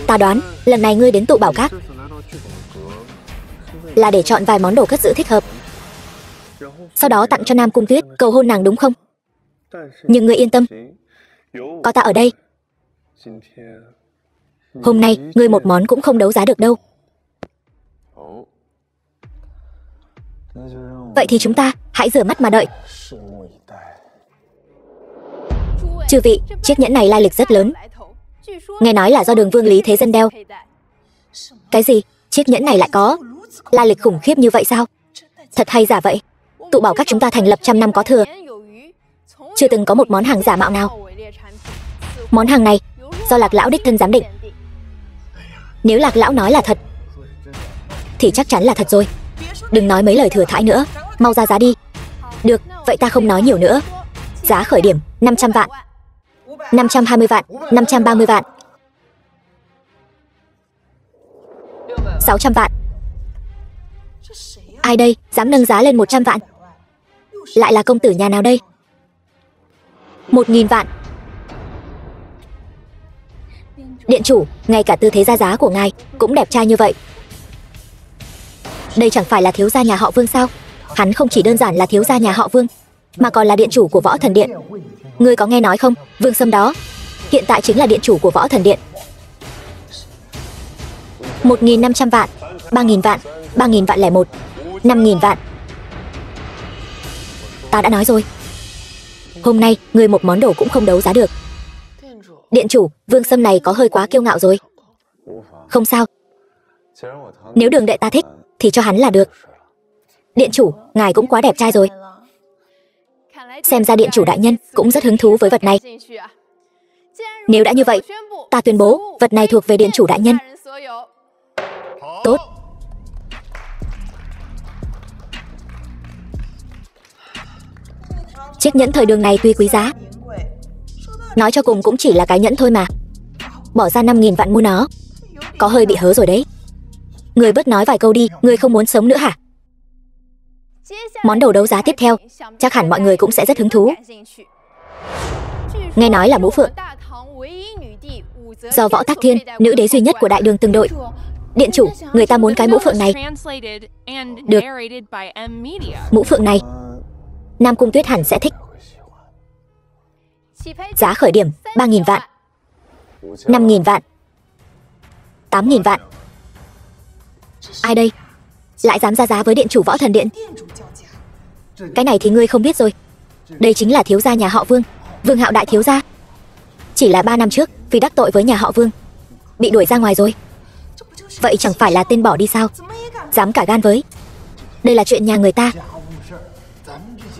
Ta đoán lần này ngươi đến tụ bảo các là để chọn vài món đồ cất giữ thích hợp, sau đó tặng cho Nam Cung Tuyết cầu hôn nàng, đúng không? Nhưng ngươi yên tâm, có ta ở đây. Hôm nay ngươi một món cũng không đấu giá được đâu. Vậy thì chúng ta hãy rửa mắt mà đợi. Chư vị, chiếc nhẫn này lai lịch rất lớn, nghe nói là do Đường Vương Lý Thế Dân đeo. Cái gì? Chiếc nhẫn này lại có lai lịch khủng khiếp như vậy sao? Thật hay giả vậy? Tụ bảo các chúng ta thành lập 100 năm có thừa, chưa từng có một món hàng giả mạo nào. Món hàng này do Lạc lão đích thân giám định. Nếu Lạc lão nói là thật thì chắc chắn là thật rồi. Đừng nói mấy lời thừa thãi nữa, mau ra giá đi. Được, vậy ta không nói nhiều nữa. Giá khởi điểm 500 vạn, 520 vạn, 530 vạn, 600 vạn. Ai đây dám nâng giá lên 100 vạn? Lại là công tử nhà nào đây? 1000 vạn. Điện chủ, ngay cả tư thế ra giá của ngài cũng đẹp trai như vậy. Đây chẳng phải là thiếu gia nhà họ Vương sao? Hắn không chỉ đơn giản là thiếu gia nhà họ Vương, mà còn là điện chủ của Võ Thần Điện. Ngươi có nghe nói không, Vương Sâm đó hiện tại chính là điện chủ của Võ Thần Điện. 1.500 vạn, 3.000 vạn, 3.000 vạn lẻ một, 5.000 vạn. Ta đã nói rồi, hôm nay ngươi một món đồ cũng không đấu giá được. Điện chủ, Vương Sâm này có hơi quá kiêu ngạo rồi. Không sao, nếu Đường đệ ta thích thì cho hắn là được. Điện chủ, ngài cũng quá đẹp trai rồi. Xem ra điện chủ đại nhân cũng rất hứng thú với vật này. Nếu đã như vậy, ta tuyên bố vật này thuộc về điện chủ đại nhân. Tốt. Chiếc nhẫn thời Đường này tuy quý giá, nói cho cùng cũng chỉ là cái nhẫn thôi mà. Bỏ ra 5.000 vạn mua nó, có hơi bị hớ rồi đấy. Người bớt nói vài câu đi, người không muốn sống nữa hả? Món đồ đấu giá tiếp theo, chắc hẳn mọi người cũng sẽ rất hứng thú. Nghe nói là mũ phượng, do Võ Tắc Thiên, nữ đế duy nhất của Đại Đường từng đội. Điện chủ, người ta muốn cái mũ phượng này. Được, mũ phượng này Nam Cung Tuyết hẳn sẽ thích. Giá khởi điểm 3.000 vạn, 5.000 vạn, 8.000 vạn. Ai đây lại dám ra giá với điện chủ Võ Thần Điện? Cái này thì ngươi không biết rồi. Đây chính là thiếu gia nhà họ Vương, Vương Hạo đại thiếu gia. Chỉ là 3 năm trước vì đắc tội với nhà họ Vương bị đuổi ra ngoài rồi. Vậy chẳng phải là tên bỏ đi sao? Dám cả gan với. Đây là chuyện nhà người ta.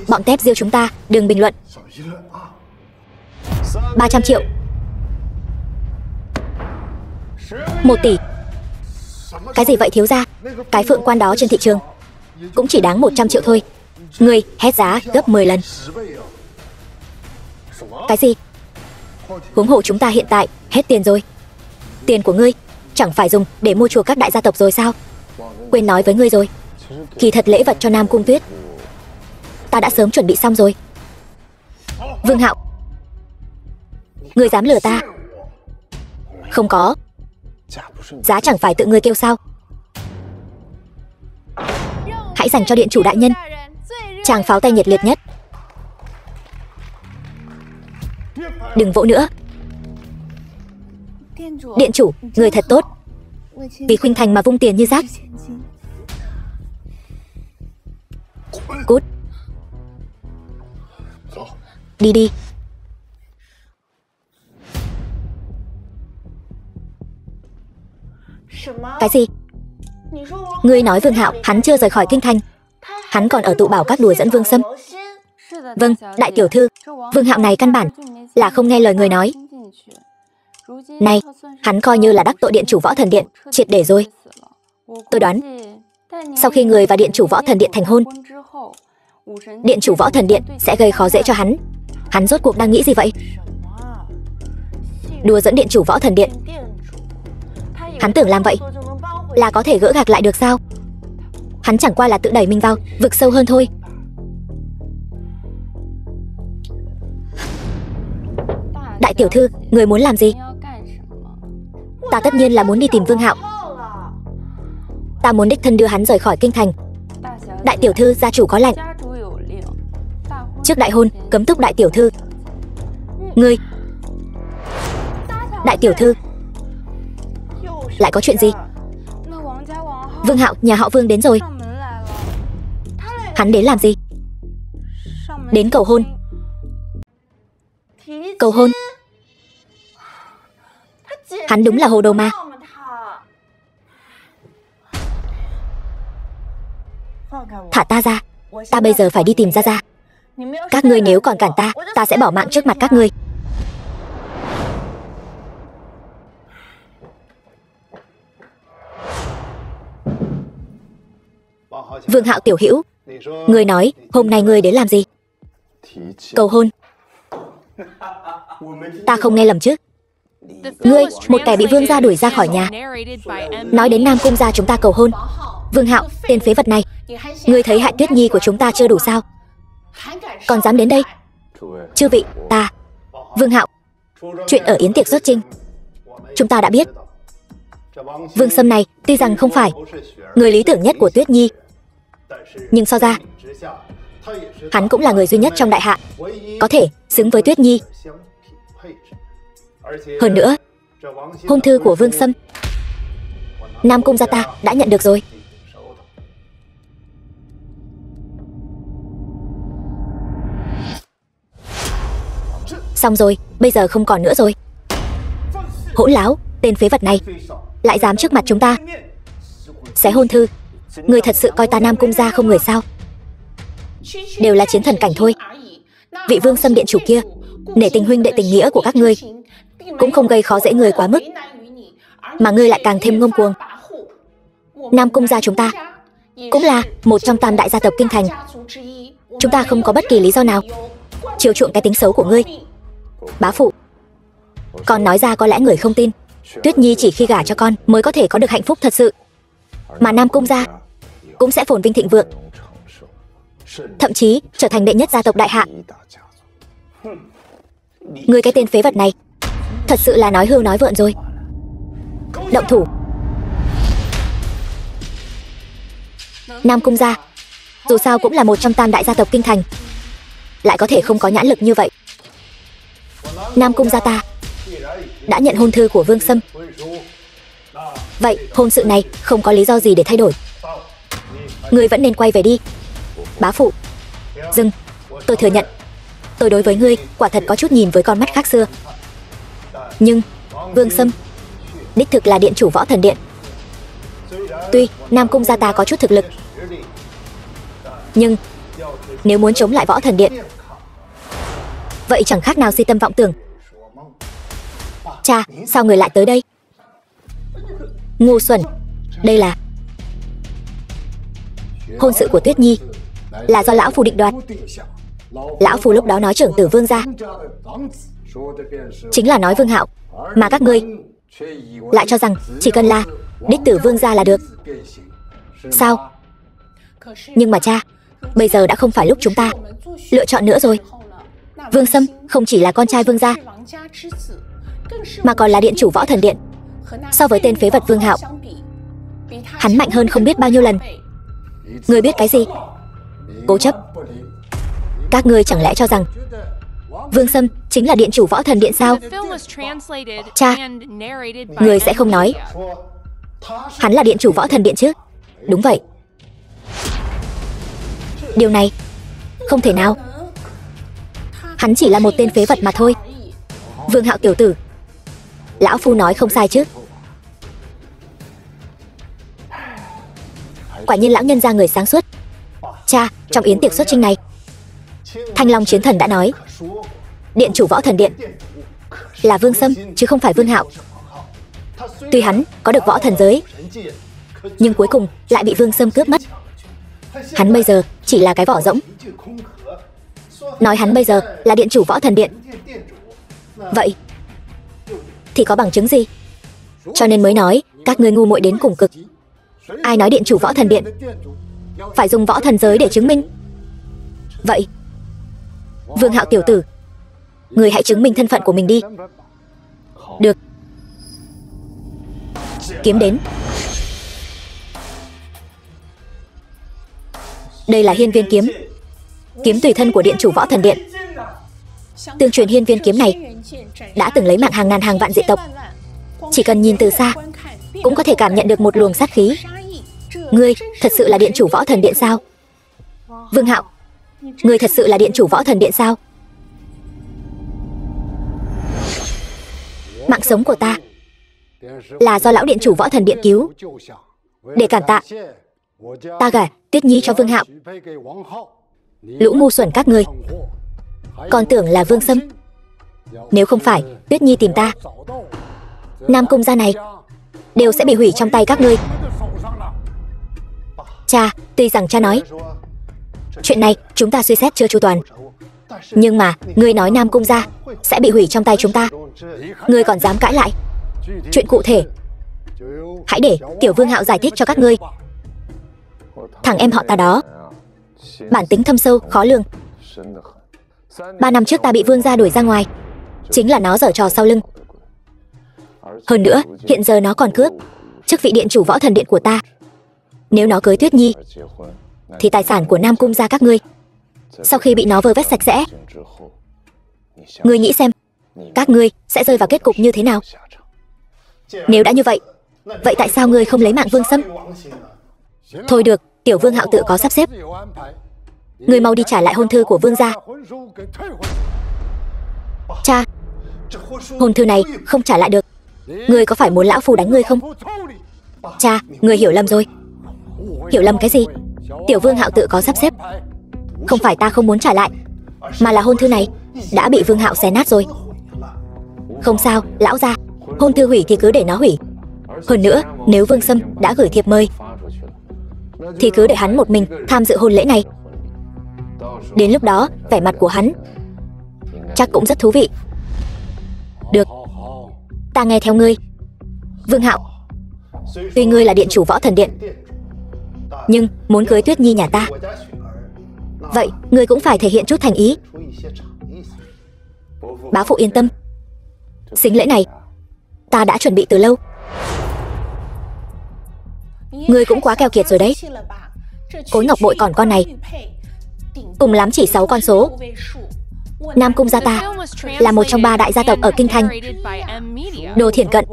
Bọn tép diêu chúng ta đừng bình luận. 300 triệu, 1 tỷ. Cái gì vậy thiếu gia? Cái phượng quan đó trên thị trường cũng chỉ đáng 100 triệu thôi. Ngươi hét giá gấp 10 lần. Cái gì? Huống hộ chúng ta hiện tại hết tiền rồi. Tiền của ngươi chẳng phải dùng để mua chuộc các đại gia tộc rồi sao? Quên nói với ngươi rồi, kỳ thật lễ vật cho Nam Cung Tuyết ta đã sớm chuẩn bị xong rồi. Vương Hạo, ngươi dám lừa ta? Không có. Giá chẳng phải tự ngươi kêu sao? Hãy dành cho điện chủ đại nhân Tràng pháo tay nhiệt liệt nhất. Đừng vỗ nữa. Điện chủ, người thật tốt. Vì khuynh thành mà vung tiền như rác. Cút. Đi đi. Cái gì? Ngươi nói Vương Hạo hắn chưa rời khỏi kinh thành. Hắn còn ở tụ bảo các đùa dẫn Vương Sâm. Vâng, đại tiểu thư. Vương Hạo này căn bản là không nghe lời người nói. Này, hắn coi như là đắc tội điện chủ Võ Thần Điện triệt để rồi. Tôi đoán sau khi người và điện chủ Võ Thần Điện thành hôn, điện chủ Võ Thần Điện sẽ gây khó dễ cho hắn. Hắn rốt cuộc đang nghĩ gì vậy? Đùa dẫn điện chủ Võ Thần Điện. Hắn tưởng làm vậy là có thể gỡ gạc lại được sao? Hắn chẳng qua là tự đẩy mình vào vực sâu hơn thôi. Đại tiểu thư, người muốn làm gì? Ta tất nhiên là muốn đi tìm Vương Hạo. Ta muốn đích thân đưa hắn rời khỏi kinh thành. Đại tiểu thư, gia chủ có lệnh. Trước đại hôn, cấm túc đại tiểu thư. Ngươi. Đại tiểu thư. Lại có chuyện gì? Vương Hạo, nhà họ Vương đến rồi. Hắn đến làm gì? Đến cầu hôn. Cầu hôn? Hắn đúng là hồ đồ mà. Thả ta ra. Ta bây giờ phải đi tìm Gia Gia. Các ngươi nếu còn cản ta, ta sẽ bỏ mạng trước mặt các ngươi. Vương Hạo tiểu hữu, ngươi nói hôm nay ngươi đến làm gì? Cầu hôn. Ta không nghe lầm chứ? Ngươi, một kẻ bị Vương gia đuổi ra khỏi nhà, nói đến Nam Cung gia chúng ta cầu hôn. Vương Hạo, tên phế vật này, ngươi thấy hại Tuyết Nhi của chúng ta chưa đủ sao? Còn dám đến đây? Chư vị, ta Vương Hạo, chuyện ở yến tiệc xuất chinh chúng ta đã biết. Vương Sâm này tuy rằng không phải người lý tưởng nhất của Tuyết Nhi, nhưng so ra hắn cũng là người duy nhất trong đại hạ có thể xứng với Tuyết Nhi. Hơn nữa, hôn thư của Vương Sâm Nam Cung gia ta đã nhận được rồi. Xong rồi, bây giờ không còn nữa rồi. Hỗn láo, tên phế vật này lại dám trước mặt chúng ta xé hôn thư. Người thật sự coi ta Nam Cung gia không người sao? Đều là chiến thần cảnh thôi. Vị Vương Sâm điện chủ kia nể tình huynh đệ tình nghĩa của các ngươi, cũng không gây khó dễ người quá mức, mà ngươi lại càng thêm ngông cuồng. Nam Cung gia chúng ta cũng là một trong tam đại gia tộc kinh thành. Chúng ta không có bất kỳ lý do nào chiều chuộng cái tính xấu của ngươi. Bá phụ, con nói ra có lẽ người không tin. Tuyết Nhi chỉ khi gả cho con mới có thể có được hạnh phúc thật sự, mà Nam Cung gia cũng sẽ phồn vinh thịnh vượng, thậm chí trở thành đệ nhất gia tộc đại hạ. Ngươi cái tên phế vật này thật sự là nói hưu nói vượn rồi. Động thủ. Nam Cung gia dù sao cũng là một trong tam đại gia tộc kinh thành, lại có thể không có nhãn lực như vậy. Nam Cung gia ta đã nhận hôn thư của Vương Sâm, vậy hôn sự này không có lý do gì để thay đổi. Ngươi vẫn nên quay về đi. Bá phụ. Dừng. Tôi thừa nhận, tôi đối với ngươi quả thật có chút nhìn với con mắt khác xưa. Nhưng Vương Sâm đích thực là điện chủ Võ Thần Điện. Tuy Nam Cung gia ta có chút thực lực, nhưng nếu muốn chống lại Võ Thần Điện, vậy chẳng khác nào si tâm vọng tưởng. Cha, sao người lại tới đây? Ngu xuẩn. Đây là hôn sự của Tuyết Nhi, là do lão phu định đoạt. Lão phu lúc đó nói trưởng tử Vương gia chính là nói Vương Hạo, mà các ngươi lại cho rằng chỉ cần là đích tử Vương gia là được. Sao? Nhưng mà cha, bây giờ đã không phải lúc chúng ta lựa chọn nữa rồi. Vương Sâm không chỉ là con trai Vương gia, mà còn là điện chủ Võ Thần Điện. So với tên phế vật Vương Hạo, hắn mạnh hơn không biết bao nhiêu lần. Ngươi biết cái gì? Cố chấp. Các ngươi chẳng lẽ cho rằng Vương Sâm chính là điện chủ Võ Thần Điện sao? Cha, người sẽ không nói hắn là điện chủ Võ Thần Điện chứ? Đúng vậy. Điều này không thể nào. Hắn chỉ là một tên phế vật mà thôi. Vương Hạo tiểu tử, lão phu nói không sai chứ? Quả nhiên lão nhân ra người sáng suốt. Cha, trong yến tiệc xuất chinh này, Thanh Long Chiến Thần đã nói điện chủ Võ Thần Điện là Vương Sâm chứ không phải Vương Hạo. Tuy hắn có được võ thần giới, nhưng cuối cùng lại bị Vương Sâm cướp mất. Hắn bây giờ chỉ là cái vỏ rỗng. Nói hắn bây giờ là điện chủ Võ Thần Điện, vậy thì có bằng chứng gì? Cho nên mới nói các ngươi ngu muội đến cùng cực. Ai nói điện chủ Võ Thần Điện phải dùng võ thần giới để chứng minh? Vậy Vương Hạo tiểu tử, người hãy chứng minh thân phận của mình đi. Được. Kiếm đến. Đây là hiên viên kiếm, kiếm tùy thân của điện chủ Võ Thần Điện. Tương truyền hiên viên kiếm này đã từng lấy mạng hàng ngàn hàng vạn diệt tộc. Chỉ cần nhìn từ xa cũng có thể cảm nhận được một luồng sát khí. Ngươi thật sự là điện chủ Võ Thần Điện sao? Vương Hạo, ngươi thật sự là điện chủ Võ Thần Điện sao? Mạng sống của ta là do lão điện chủ Võ Thần Điện cứu. Để cảm tạ, ta gả Tuyết Nhi cho Vương Hạo. Lũ ngu xuẩn các ngươi còn tưởng là Vương Sâm. Nếu không phải Tuyết Nhi tìm ta, Nam Cung gia này đều sẽ bị hủy trong tay các ngươi. Cha, tuy rằng cha nói chuyện này chúng ta suy xét chưa chu toàn, nhưng mà ngươi nói Nam Cung gia sẽ bị hủy trong tay chúng ta, ngươi còn dám cãi lại? Chuyện cụ thể hãy để tiểu Vương Hạo giải thích cho các ngươi. Thằng em họ ta đó bản tính thâm sâu khó lường. 3 năm trước ta bị Vương gia đuổi ra ngoài, chính là nó giở trò sau lưng. Hơn nữa hiện giờ nó còn cướp chức vị điện chủ Võ Thần Điện của ta. Nếu nó cưới Tuyết Nhi thì tài sản của Nam Cung gia các ngươi sau khi bị nó vơ vét sạch sẽ, ngươi nghĩ xem các ngươi sẽ rơi vào kết cục như thế nào? Nếu đã như vậy, vậy tại sao ngươi không lấy mạng Vương Sâm? Thôi được, tiểu Vương Hạo tự có sắp xếp. Ngươi mau đi trả lại hôn thư của Vương gia. Cha, hôn thư này không trả lại được. Ngươi có phải muốn lão phu đánh ngươi không? Cha, ngươi hiểu lầm rồi. Hiểu lầm cái gì? Tiểu Vương Hạo tự có sắp xếp. Không phải ta không muốn trả lại, mà là hôn thư này đã bị Vương Hạo xé nát rồi. Không sao, lão gia, hôn thư hủy thì cứ để nó hủy. Hơn nữa, nếu Vương Sâm đã gửi thiệp mời thì cứ để hắn một mình tham dự hôn lễ này. Đến lúc đó, vẻ mặt của hắn chắc cũng rất thú vị. Được, ta nghe theo ngươi. Vương Hạo, tuy ngươi là điện chủ Võ Thần Điện, nhưng muốn cưới Tuyết Nhi nhà ta, vậy ngươi cũng phải thể hiện chút thành ý. Bá phụ yên tâm, sính lễ này ta đã chuẩn bị từ lâu. Ngươi cũng quá keo kiệt rồi đấy. Khối ngọc bội còn con này, cùng lắm chỉ 6 con số. Nam Cung gia ta là một trong 3 đại gia tộc ở Kinh Thành. Đồ thiển cận,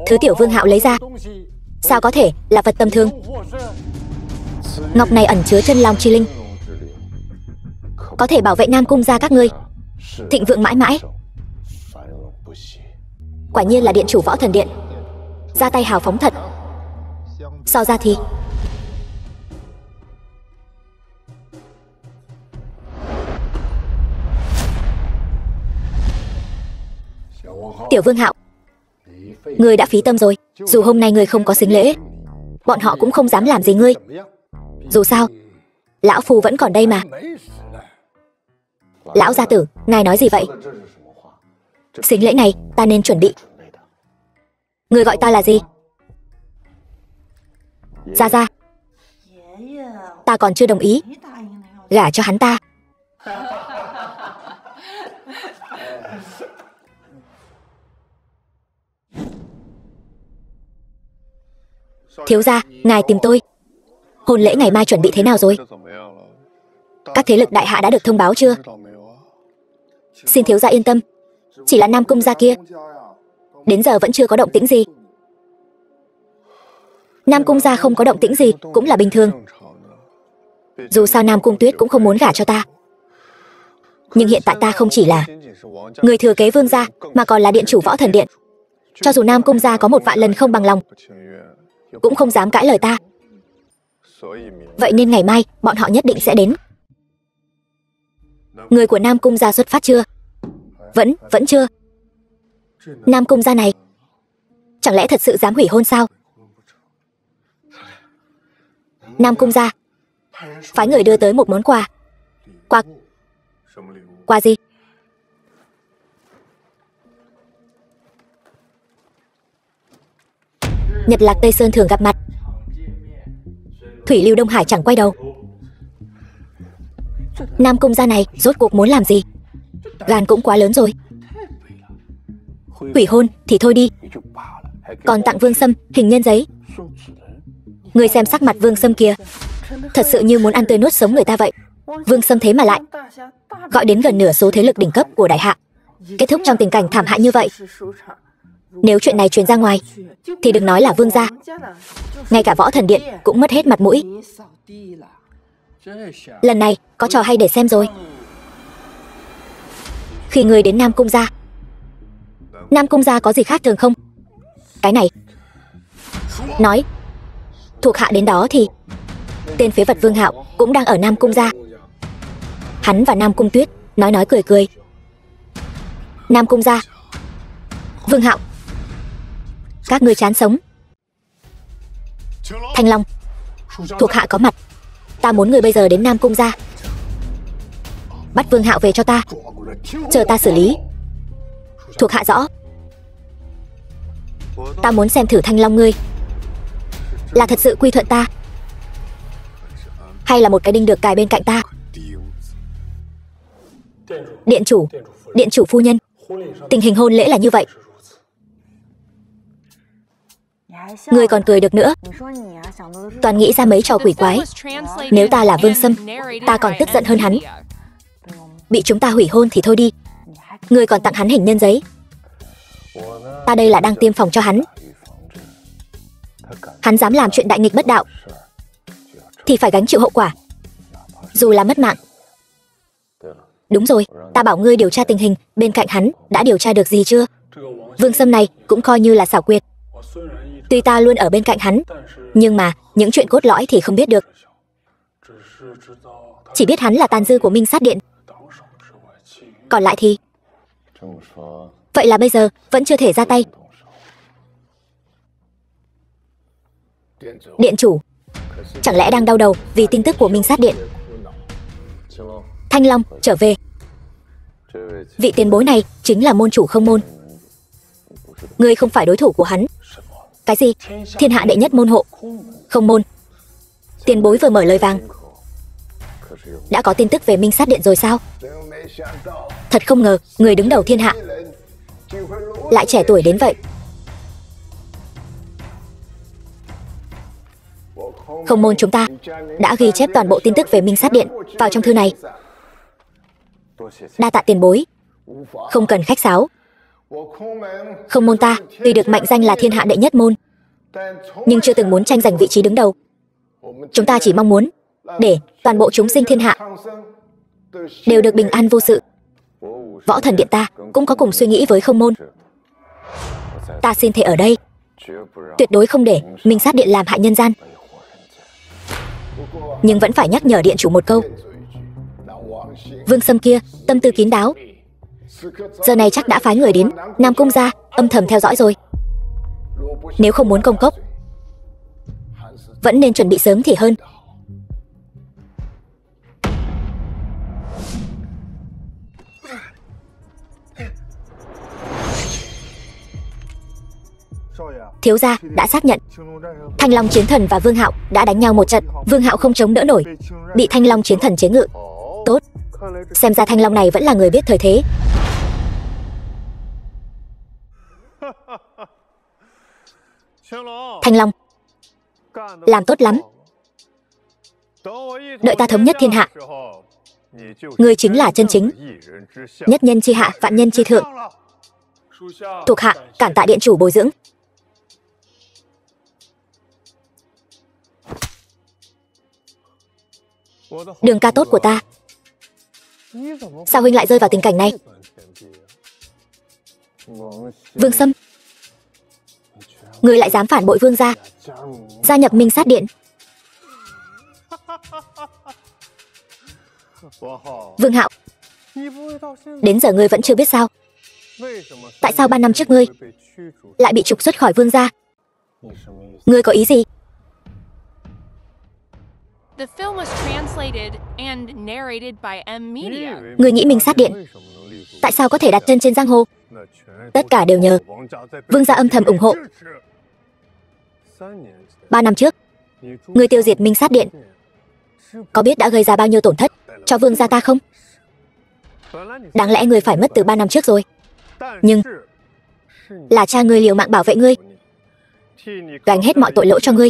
thứ tiểu Vương Hạo lấy ra sao có thể là vật tầm thường? Ngọc này ẩn chứa chân long chi linh, có thể bảo vệ Nam Cung gia các ngươi thịnh vượng mãi mãi. Quả nhiên là điện chủ Võ Thần Điện, ra tay hào phóng thật. So ra thì tiểu Vương Hạo, ngươi đã phí tâm rồi. Dù hôm nay ngươi không có sính lễ, bọn họ cũng không dám làm gì ngươi. Dù sao lão phu vẫn còn đây mà. Lão gia tử, ngài nói gì vậy? Sính lễ này ta nên chuẩn bị. Ngươi gọi ta là gì? Gia Gia. Ta còn chưa đồng ý gả cho hắn ta. Thiếu gia, ngài tìm tôi. Hôn lễ ngày mai chuẩn bị thế nào rồi? Các thế lực đại hạ đã được thông báo chưa? Xin thiếu gia yên tâm, chỉ là Nam Cung gia kia, đến giờ vẫn chưa có động tĩnh gì. Nam Cung gia không có động tĩnh gì cũng là bình thường. Dù sao Nam Cung Tuyết cũng không muốn gả cho ta. Nhưng hiện tại ta không chỉ là người thừa kế vương gia, mà còn là điện chủ Võ Thần Điện. Cho dù Nam Cung gia có 1.000 lần không bằng lòng, cũng không dám cãi lời ta. Vậy nên ngày mai bọn họ nhất định sẽ đến. Người của Nam Cung gia xuất phát chưa? Vẫn chưa. Nam Cung gia này chẳng lẽ thật sự dám hủy hôn sao? Nam Cung gia phái người đưa tới một món quà. Quà gì? Nhật Lạc Tây Sơn thường gặp mặt, Thủy Lưu Đông Hải chẳng quay đầu. Nam Cung gia này rốt cuộc muốn làm gì? Gan cũng quá lớn rồi. Hủy hôn thì thôi đi, còn tặng Vương Sâm hình nhân giấy. Người xem sắc mặt Vương Sâm kia, thật sự như muốn ăn tươi nuốt sống người ta vậy. Vương Sâm thế mà lại gọi đến gần nửa số thế lực đỉnh cấp của đại hạ, kết thúc trong tình cảnh thảm hại như vậy. Nếu chuyện này truyền ra ngoài thì đừng nói là vương gia, ngay cả Võ Thần Điện cũng mất hết mặt mũi. Lần này có trò hay để xem rồi. Khi người đến Nam Cung gia, Nam Cung gia có gì khác thường không? Cái này nói thuộc hạ đến đó thì tên phế vật Vương Hạo cũng đang ở Nam Cung gia. Hắn và Nam Cung Tuyết nói cười cười. Nam Cung gia, Vương Hạo, các ngươi chán sống. Thanh Long, thuộc hạ có mặt. Ta muốn người bây giờ đến Nam Cung gia, bắt Vương Hạo về cho ta, chờ ta xử lý. Thuộc hạ rõ. Ta muốn xem thử Thanh Long ngươi là thật sự quy thuận ta, hay là một cái đinh được cài bên cạnh ta. Điện chủ phu nhân, tình hình hôn lễ là như vậy. Ngươi còn cười được nữa, toàn nghĩ ra mấy trò quỷ quái. Nếu ta là Vương Sâm, ta còn tức giận hơn hắn. Bị chúng ta hủy hôn thì thôi đi, ngươi còn tặng hắn hình nhân giấy. Ta đây là đang tiêm phòng cho hắn. Hắn dám làm chuyện đại nghịch bất đạo thì phải gánh chịu hậu quả, dù là mất mạng. Đúng rồi, ta bảo ngươi điều tra tình hình bên cạnh hắn đã điều tra được gì chưa? Vương Sâm này cũng coi như là xảo quyệt. Tuy ta luôn ở bên cạnh hắn, nhưng mà những chuyện cốt lõi thì không biết được. Chỉ biết hắn là tàn dư của Minh Sát Điện, còn lại thì... Vậy là bây giờ vẫn chưa thể ra tay. Điện chủ chẳng lẽ đang đau đầu vì tin tức của Minh Sát Điện? Thanh Long trở về. Vị tiền bối này chính là môn chủ Không Môn. Ngươi không phải đối thủ của hắn. Cái gì? Thiên hạ đệ nhất môn hộ Không Môn. Tiền bối vừa mở lời vàng đã có tin tức về Minh Sát Điện rồi sao? Thật không ngờ người đứng đầu thiên hạ lại trẻ tuổi đến vậy. Không Môn chúng ta đã ghi chép toàn bộ tin tức về Minh Sát Điện vào trong thư này. Đa tạ tiền bối, không cần khách sáo. Không Môn ta tuy được mệnh danh là thiên hạ đệ nhất môn, nhưng chưa từng muốn tranh giành vị trí đứng đầu. Chúng ta chỉ mong muốn để toàn bộ chúng sinh thiên hạ đều được bình an vô sự. Võ Thần Điện ta cũng có cùng suy nghĩ với Không Môn. Ta xin thề ở đây, tuyệt đối không để Minh Sát Điện làm hại nhân gian. Nhưng vẫn phải nhắc nhở điện chủ một câu. Vương Sâm kia tâm tư kín đáo, giờ này chắc đã phái người đến Nam Cung gia âm thầm theo dõi rồi. Nếu không muốn công cốc, vẫn nên chuẩn bị sớm thì hơn. Thiếu gia đã xác nhận Thanh Long Chiến Thần và Vương Hạo đã đánh nhau một trận. Vương Hạo không chống đỡ nổi, bị Thanh Long Chiến Thần chế ngự. Tốt, xem ra Thanh Long này vẫn là người biết thời thế. Thanh Long, làm tốt lắm. Đợi ta thống nhất thiên hạ, Ngươi chính là chân chính nhất nhân chi hạ, vạn nhân chi thượng. Thuộc hạ cảm tạ điện chủ bồi dưỡng. Đường ca tốt của ta, sao huynh lại rơi vào tình cảnh này? Vương Sâm, ngươi lại dám phản bội vương gia, gia nhập Minh Sát Điện. Vương Hạo, đến giờ ngươi vẫn chưa biết sao? Tại sao 3 năm trước ngươi lại bị trục xuất khỏi vương gia? Ngươi có ý gì? Ngươi nghĩ Minh Sát Điện tại sao có thể đặt chân trên giang hồ? Tất cả đều nhờ vương gia âm thầm ủng hộ. 3 năm trước, ngươi tiêu diệt Minh Sát Điện, có biết đã gây ra bao nhiêu tổn thất cho vương gia ta không? Đáng lẽ ngươi phải mất từ 3 năm trước rồi. Nhưng là cha ngươi liều mạng bảo vệ ngươi, gánh hết mọi tội lỗi cho ngươi,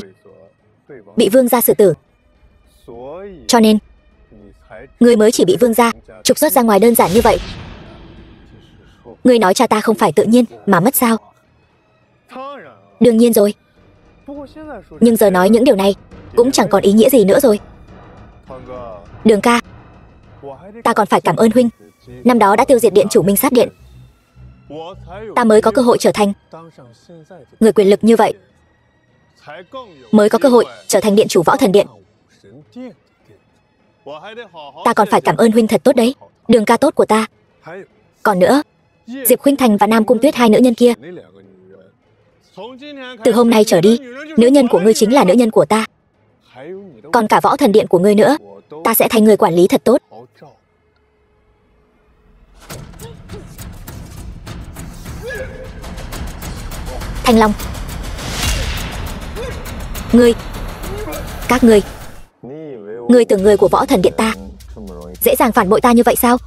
bị vương gia xử tử. Cho nên ngươi mới chỉ bị vương gia trục xuất ra ngoài đơn giản như vậy. Ngươi nói cha ta không phải tự nhiên mà mất sao? Đương nhiên rồi. Nhưng giờ nói những điều này cũng chẳng còn ý nghĩa gì nữa rồi. Đường ca, ta còn phải cảm ơn huynh. Năm đó đã tiêu diệt điện chủ Minh Sát Điện, ta mới có cơ hội trở thành người quyền lực như vậy, mới có cơ hội trở thành điện chủ Võ Thần Điện. Ta còn phải cảm ơn huynh thật tốt đấy, đường ca tốt của ta. Còn nữa, Diệp Khuynh Thành và Nam Cung Tuyết, 2 nữ nhân kia, từ hôm nay trở đi, nữ nhân của ngươi chính là nữ nhân của ta. Còn cả Võ Thần Điện của ngươi nữa, ta sẽ thành người quản lý thật tốt. Thanh Long, ngươi, các ngươi tưởng người của Võ Thần Điện ta dễ dàng phản bội ta như vậy sao?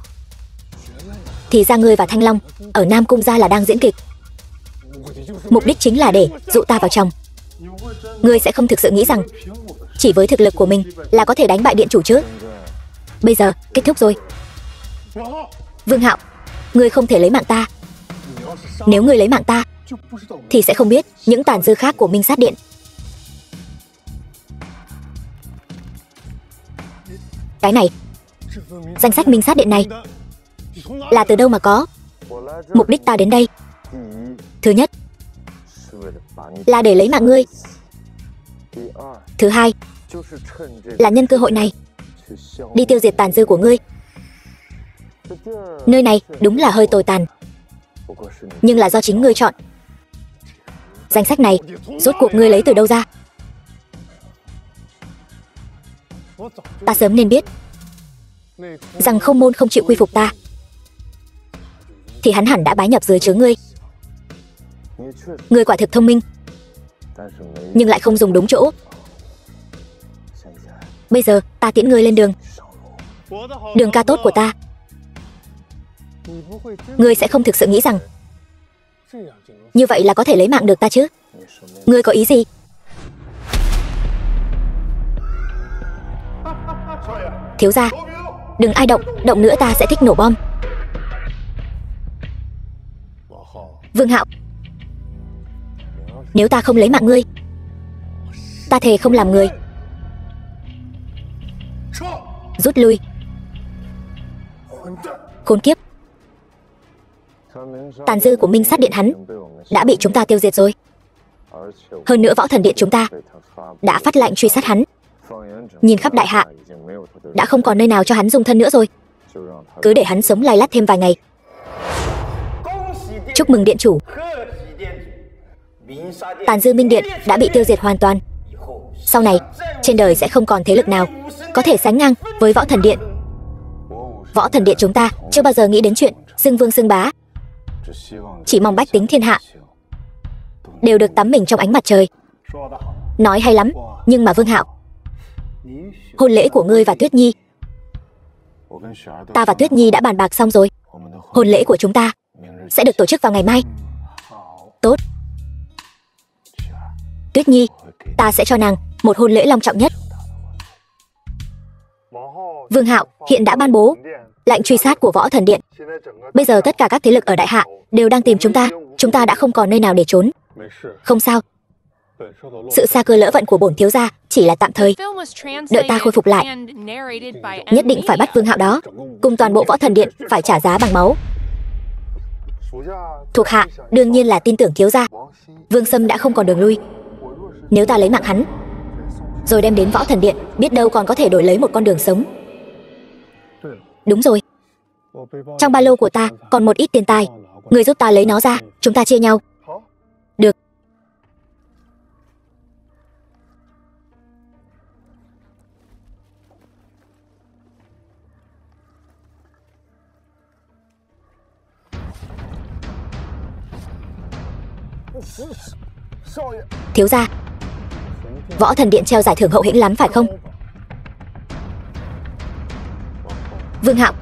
Thì ra ngươi và Thanh Long ở Nam Cung gia là đang diễn kịch, mục đích chính là để dụ ta vào trong. Ngươi sẽ không thực sự nghĩ rằng chỉ với thực lực của mình là có thể đánh bại điện chủ chứ? Bây giờ kết thúc rồi. Vương Hạo, ngươi không thể lấy mạng ta. Nếu ngươi lấy mạng ta thì sẽ không biết những tàn dư khác của Minh Sát Điện. Cái này, danh sách Minh Sát Điện này là từ đâu mà có? Mục đích ta đến đây, thứ nhất là để lấy mạng ngươi. Thứ hai là nhân cơ hội này đi tiêu diệt tàn dư của ngươi. Nơi này đúng là hơi tồi tàn, nhưng là do chính ngươi chọn. Danh sách này rốt cuộc ngươi lấy từ đâu ra? Ta sớm nên biết rằng Không Môn không chịu quy phục ta, thì hắn hẳn đã bái nhập dưới trướng ngươi. Ngươi quả thực thông minh, nhưng lại không dùng đúng chỗ. Bây giờ ta tiễn ngươi lên đường. Đường ca tốt của ta, ngươi sẽ không thực sự nghĩ rằng như vậy là có thể lấy mạng được ta chứ? Ngươi có ý gì? Thiếu gia, đừng ai động, động nữa ta sẽ thích nổ bom. Vương Hạo, nếu ta không lấy mạng ngươi, ta thề không làm người. Rút lui. Khốn kiếp, tàn dư của Minh Sát Điện hắn đã bị chúng ta tiêu diệt rồi. Hơn nữa Võ Thần Điện chúng ta đã phát lệnh truy sát hắn. Nhìn khắp đại hạ, đã không còn nơi nào cho hắn dung thân nữa rồi. Cứ để hắn sống lay lắt thêm vài ngày. Chúc mừng điện chủ, tàn dư Minh Điện đã bị tiêu diệt hoàn toàn. Sau này, trên đời sẽ không còn thế lực nào có thể sánh ngang với Võ Thần Điện. Võ Thần Điện chúng ta chưa bao giờ nghĩ đến chuyện xưng vương xưng bá, chỉ mong bách tính thiên hạ đều được tắm mình trong ánh mặt trời. Nói hay lắm, nhưng mà Vương Hạo, hôn lễ của ngươi và Tuyết Nhi, ta và Tuyết Nhi đã bàn bạc xong rồi. Hôn lễ của chúng ta sẽ được tổ chức vào ngày mai. Tốt. Tuyết Nhi, ta sẽ cho nàng một hôn lễ long trọng nhất. Vương Hạo hiện đã ban bố lệnh truy sát của Võ Thần Điện. Bây giờ tất cả các thế lực ở Đại Hạ đều đang tìm chúng ta đã không còn nơi nào để trốn. Không sao. Sự xa cơ lỡ vận của bổn thiếu gia chỉ là tạm thời. Đợi ta khôi phục lại, nhất định phải bắt Vương Hạo đó cùng toàn bộ Võ Thần Điện phải trả giá bằng máu. Thuộc hạ đương nhiên là tin tưởng thiếu gia. Vương Sâm đã không còn đường lui. Nếu ta lấy mạng hắn rồi đem đến Võ Thần Điện, biết đâu còn có thể đổi lấy một con đường sống. Đúng rồi, trong ba lô của ta còn một ít tiền tài, người giúp ta lấy nó ra, chúng ta chia nhau. Được. Thiếu gia, Võ Thần Điện treo giải thưởng hậu hĩnh lắm phải không? Vương Hạo,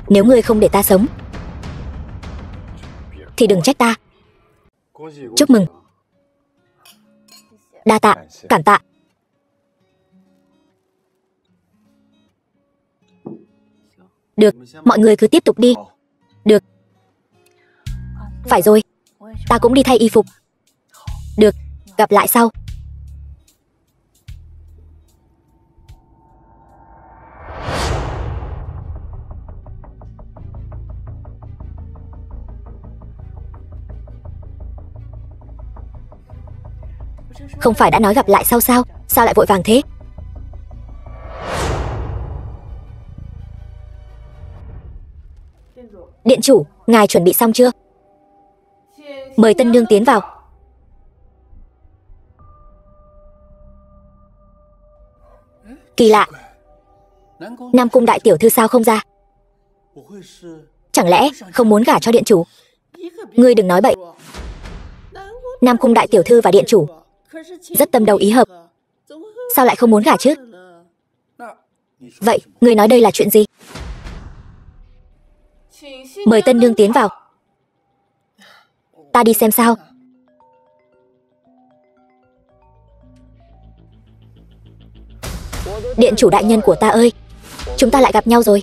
nếu ngươi không để ta sống thì đừng trách ta. Chúc mừng. Đa tạ, cảm tạ. Được, mọi người cứ tiếp tục đi. Được. Phải rồi, ta cũng đi thay y phục. Được, gặp lại sau. Không phải đã nói gặp lại sau sao? Sao lại vội vàng thế? Điện chủ, ngài chuẩn bị xong chưa? Mời tân nương tiến vào. Kỳ lạ, Nam Cung đại tiểu thư sao không ra? Chẳng lẽ không muốn gả cho điện chủ? Ngươi đừng nói bậy. Nam Cung đại tiểu thư và điện chủ rất tâm đầu ý hợp, sao lại không muốn gả chứ? Vậy, ngươi nói đây là chuyện gì? Mời tân nương tiến vào. Ta đi xem sao. Điện chủ đại nhân của ta ơi, chúng ta lại gặp nhau rồi.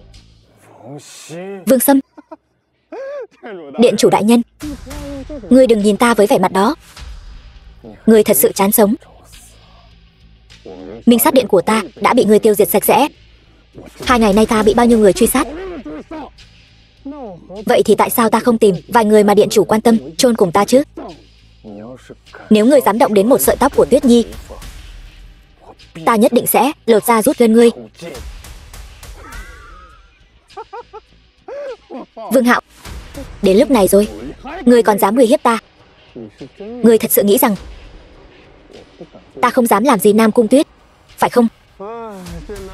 Vương Sâm. Điện chủ đại nhân, ngươi đừng nhìn ta với vẻ mặt đó. Ngươi thật sự chán sống. Minh sát điện của ta đã bị ngươi tiêu diệt sạch sẽ. 2 ngày nay ta bị bao nhiêu người truy sát. Vậy thì tại sao ta không tìm vài người mà điện chủ quan tâm chôn cùng ta chứ? Nếu ngươi dám động đến một sợi tóc của Tuyết Nhi, ta nhất định sẽ lột da rút gân ngươi. Vương Hạo, đến lúc này rồi, ngươi còn dám uy hiếp ta? Ngươi thật sự nghĩ rằng ta không dám làm gì Nam Cung Tuyết, phải không?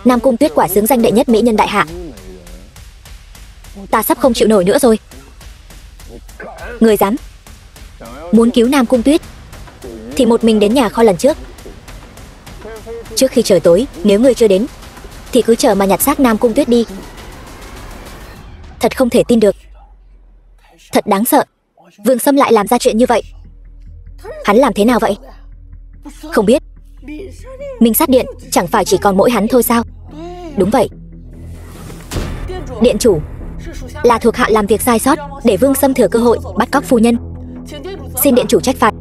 Nam Cung Tuyết quả xứng danh đệ nhất mỹ nhân Đại Hạ. Ta sắp không chịu nổi nữa rồi. Ngươi dám muốn cứu Nam Cung Tuyết thì một mình đến nhà kho lần trước. Trước khi trời tối, nếu ngươi chưa đến thì cứ chờ mà nhặt xác Nam Cung Tuyết đi. Thật không thể tin được. Thật đáng sợ. Vương Sâm lại làm ra chuyện như vậy. Hắn làm thế nào vậy? Không biết. Minh sát điện chẳng phải chỉ còn mỗi hắn thôi sao? Đúng vậy. Điện chủ, là thuộc hạ làm việc sai sót để Vương Sâm thừa cơ hội bắt cóc phu nhân. Xin điện chủ trách phạt.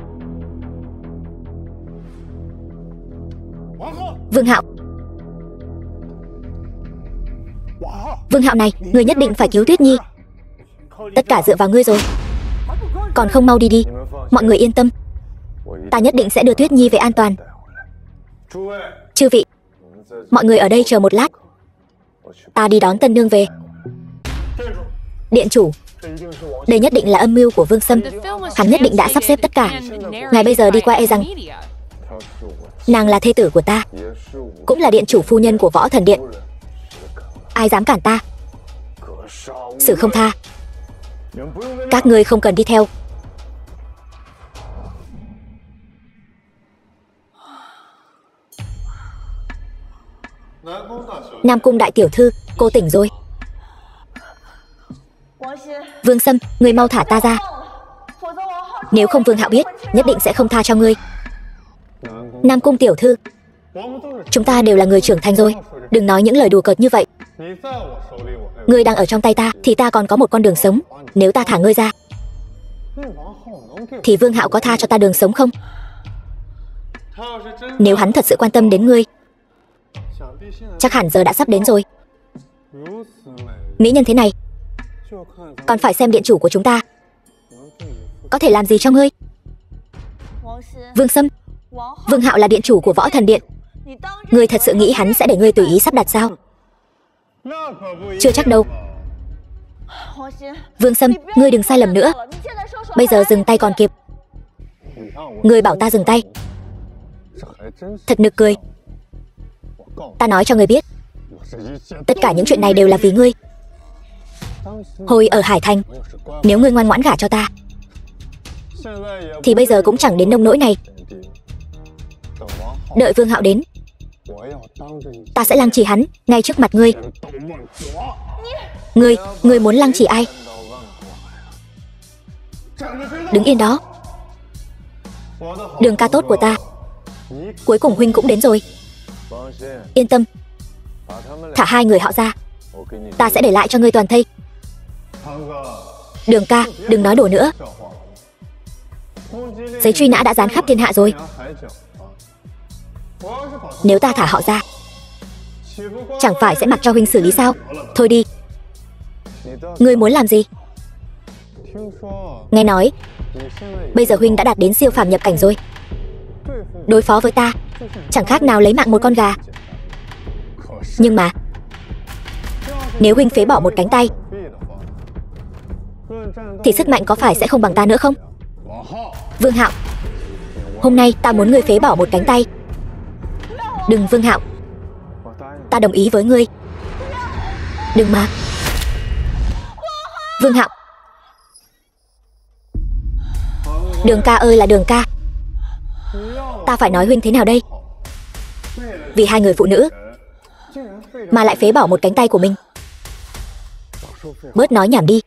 Vương Hạo. Vương Hạo này, ngươi nhất định phải cứu Tuyết Nhi. Tất cả dựa vào ngươi rồi. Còn không mau đi đi. Mọi người yên tâm, ta nhất định sẽ đưa Tuyết Nhi về an toàn. Chư vị, mọi người ở đây chờ một lát, ta đi đón tân nương về. Điện chủ, đây nhất định là âm mưu của Vương Sâm. Hắn nhất định đã sắp xếp tất cả. Ngài bây giờ đi qua e rằng nàng là thê tử của ta, cũng là điện chủ phu nhân của Võ Thần Điện. Ai dám cản ta, xử không tha. Các ngươi không cần đi theo. Nam Cung đại tiểu thư, cô tỉnh rồi. Vương Sâm, ngươi mau thả ta ra. Nếu không Vương Hạo biết, nhất định sẽ không tha cho ngươi. Nam Cung tiểu thư, Chúng ta đều là người trưởng thành rồi, đừng nói những lời đùa cợt như vậy. Ngươi đang ở trong tay ta thì ta còn có một con đường sống. Nếu ta thả ngươi ra thì Vương Hạo có tha cho ta đường sống không? Nếu hắn thật sự quan tâm đến ngươi, chắc hẳn giờ đã sắp đến rồi. Mỹ nhân thế này, còn phải xem điện chủ của chúng ta có thể làm gì cho ngươi. Vương Sâm, Vương Hạo là điện chủ của Võ Thần Điện. Ngươi thật sự nghĩ hắn sẽ để ngươi tùy ý sắp đặt sao? Chưa chắc đâu. Vương Sâm, ngươi đừng sai lầm nữa. Bây giờ dừng tay còn kịp. Ngươi bảo ta dừng tay. Thật nực cười. Ta nói cho ngươi biết, tất cả những chuyện này đều là vì ngươi. Hồi ở Hải Thành, nếu ngươi ngoan ngoãn gả cho ta thì bây giờ cũng chẳng đến nông nỗi này. Đợi Vương Hạo đến, ta sẽ lăng trì hắn ngay trước mặt ngươi. Ngươi muốn lăng trì ai? Đứng yên đó. Đường ca tốt của ta, cuối cùng huynh cũng đến rồi. Yên tâm, thả hai người họ ra, ta sẽ để lại cho ngươi toàn thây. Đường ca, đừng nói đùa nữa. Giấy truy nã đã dán khắp thiên hạ rồi. Nếu ta thả họ ra, chẳng phải sẽ mặc cho huynh xử lý sao? Thôi đi. Ngươi muốn làm gì? Nghe nói bây giờ huynh đã đạt đến siêu phàm nhập cảnh rồi. Đối phó với ta chẳng khác nào lấy mạng một con gà. Nhưng mà nếu huynh phế bỏ một cánh tay thì sức mạnh có phải sẽ không bằng ta nữa không? Vương Hạo, hôm nay ta muốn ngươi phế bỏ một cánh tay. Đừng Vương Hạo, ta đồng ý với ngươi. Đừng mà. Vương Hạo. Đường ca ơi là Đường ca, ta phải nói huynh thế nào đây? Vì hai người phụ nữ mà lại phế bỏ một cánh tay của mình. Bớt nói nhảm đi.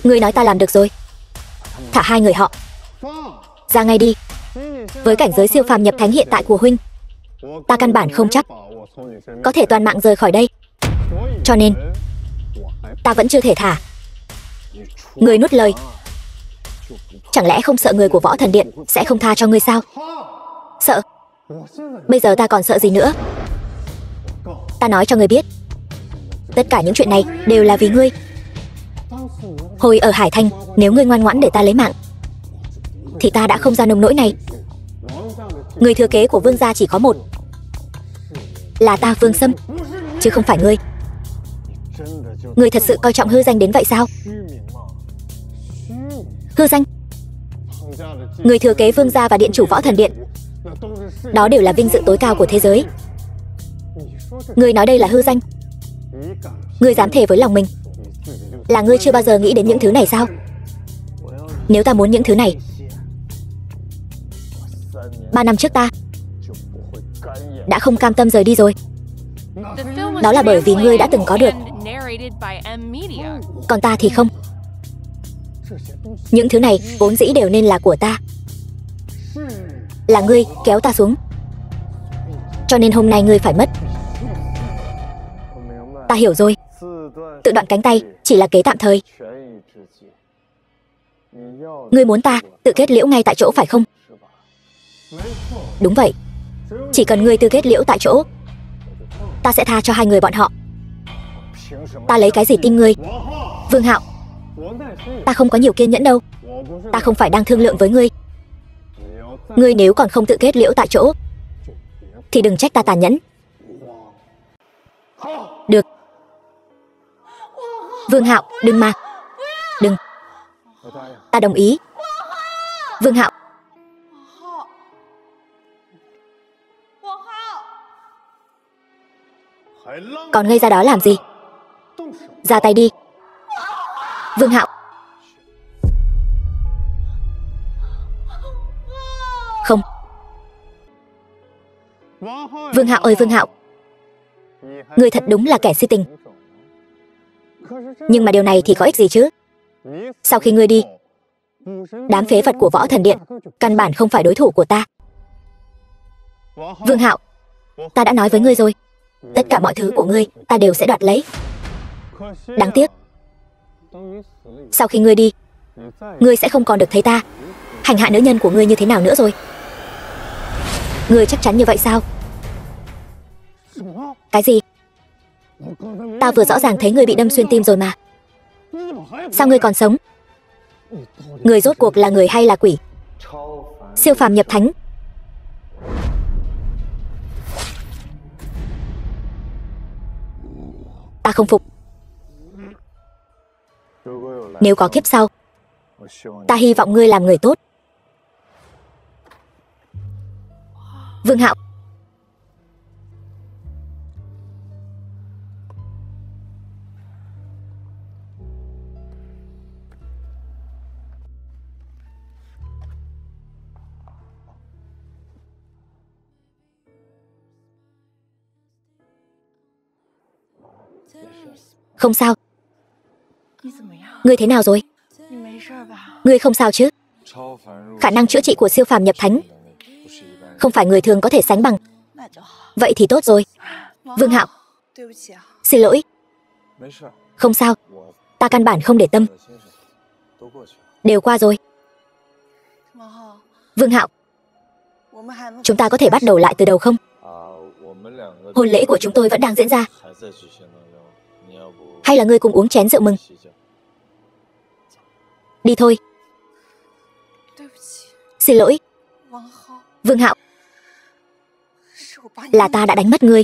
Ngươi nói ta làm được rồi. Thả hai người họ ra ngay đi. Với cảnh giới siêu phàm nhập thánh hiện tại của huynh, ta căn bản không chắc có thể toàn mạng rời khỏi đây. Cho nên ta vẫn chưa thể thả. Ngươi nuốt lời. Chẳng lẽ không sợ người của Võ Thần Điện sẽ không tha cho ngươi sao? Sợ? Bây giờ ta còn sợ gì nữa? Ta nói cho ngươi biết, tất cả những chuyện này đều là vì ngươi. Hồi ở Hải Thành, nếu ngươi ngoan ngoãn để ta lấy mạng thì ta đã không ra nông nỗi này. Người thừa kế của Vương gia chỉ có một, là ta Vương Sâm, chứ không phải ngươi. Ngươi thật sự coi trọng hư danh đến vậy sao? Hư danh? Người thừa kế Vương gia và điện chủ Võ Thần Điện, đó đều là vinh dự tối cao của thế giới. Ngươi nói đây là hư danh? Ngươi dám thề với lòng mình là ngươi chưa bao giờ nghĩ đến những thứ này sao? Nếu ta muốn những thứ này, 3 năm trước ta đã không cam tâm rời đi rồi. Đó là bởi vì ngươi đã từng có được, còn ta thì không. Những thứ này vốn dĩ đều nên là của ta. Là ngươi kéo ta xuống, cho nên hôm nay ngươi phải mất. Ta hiểu rồi. Tự đoạn cánh tay chỉ là kế tạm thời. Ngươi muốn ta tự kết liễu ngay tại chỗ phải không? Đúng vậy. Chỉ cần ngươi tự kết liễu tại chỗ, ta sẽ tha cho hai người bọn họ. Ta lấy cái gì tin ngươi? Vương Hạo, ta không có nhiều kiên nhẫn đâu. Ta không phải đang thương lượng với ngươi. Ngươi nếu còn không tự kết liễu tại chỗ thì đừng trách ta tàn nhẫn. Được. Vương Hạo, đừng mà. Đừng. Ta đồng ý. Vương Hạo. Còn ngây ra đó làm gì? Ra tay đi. Vương Hạo. Không. Vương Hạo ơi Vương Hạo, ngươi thật đúng là kẻ si tình. Nhưng mà điều này thì có ích gì chứ? Sau khi ngươi đi, đám phế vật của Võ Thần Điện căn bản không phải đối thủ của ta. Vương Hạo, Ta đã nói với ngươi rồi, tất cả mọi thứ của ngươi ta đều sẽ đoạt lấy. Đáng tiếc, sau khi ngươi đi, ngươi sẽ không còn được thấy ta hành hạ nữ nhân của ngươi như thế nào nữa rồi. Ngươi chắc chắn như vậy sao? Cái gì? Ta vừa rõ ràng thấy ngươi bị đâm xuyên tim rồi mà. Sao ngươi còn sống? Ngươi rốt cuộc là người hay là quỷ? Siêu phàm nhập thánh. Ta không phục. Nếu có kiếp sau, ta hy vọng ngươi làm người tốt. Vương Hạo. Không sao. Ngươi thế nào rồi? Ngươi không sao chứ? Khả năng chữa trị của siêu phàm nhập thánh không phải người thường có thể sánh bằng. Vậy thì tốt rồi. Vương Hạo, xin lỗi. Không sao, ta căn bản không để tâm. Đều qua rồi. Vương Hạo, chúng ta có thể bắt đầu lại từ đầu không? Hôn lễ của chúng tôi vẫn đang diễn ra. Hay là ngươi cùng uống chén rượu mừng? Đi thôi. Xin lỗi. Vương Hạo, là ta đã đánh mất ngươi.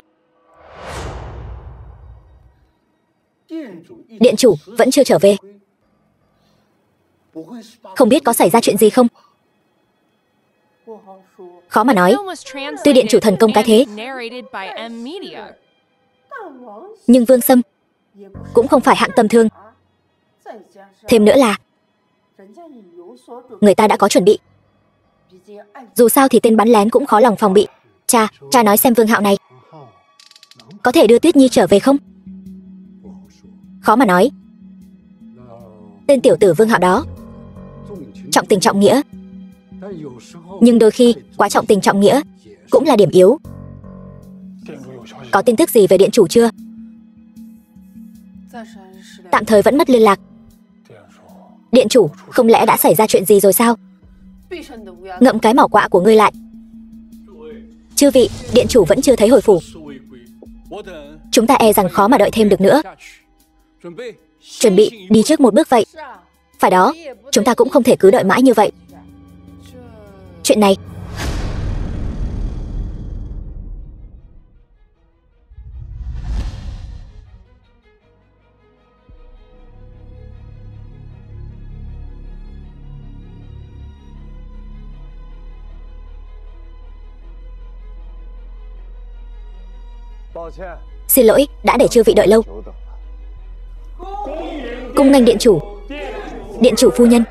Điện chủ vẫn chưa trở về. Không biết có xảy ra chuyện gì không? Khó mà nói. Tuy điện chủ thần công cái thế, nhưng Vương Sâm cũng không phải hạng tầm thường. Thêm nữa là người ta đã có chuẩn bị. Dù sao thì tên bắn lén cũng khó lòng phòng bị. Cha nói xem Vương Hạo này có thể đưa Tuyết Nhi trở về không? Khó mà nói. Tên tiểu tử Vương Hạo đó trọng tình trọng nghĩa, nhưng đôi khi quá trọng tình trọng nghĩa cũng là điểm yếu. Có tin tức gì về điện chủ chưa? Tạm thời vẫn mất liên lạc. Điện chủ, không lẽ đã xảy ra chuyện gì rồi sao? Ngậm cái mỏ quạ của ngươi lại. Chư vị, điện chủ vẫn chưa thấy hồi phủ. Chúng ta e rằng khó mà đợi thêm được nữa. Chuẩn bị đi trước một bước vậy. Phải đó, chúng ta cũng không thể cứ đợi mãi như vậy. Chuyện này xin lỗi, đã để chư vị đợi lâu. Cung nghênh điện chủ. Điện chủ phu nhân.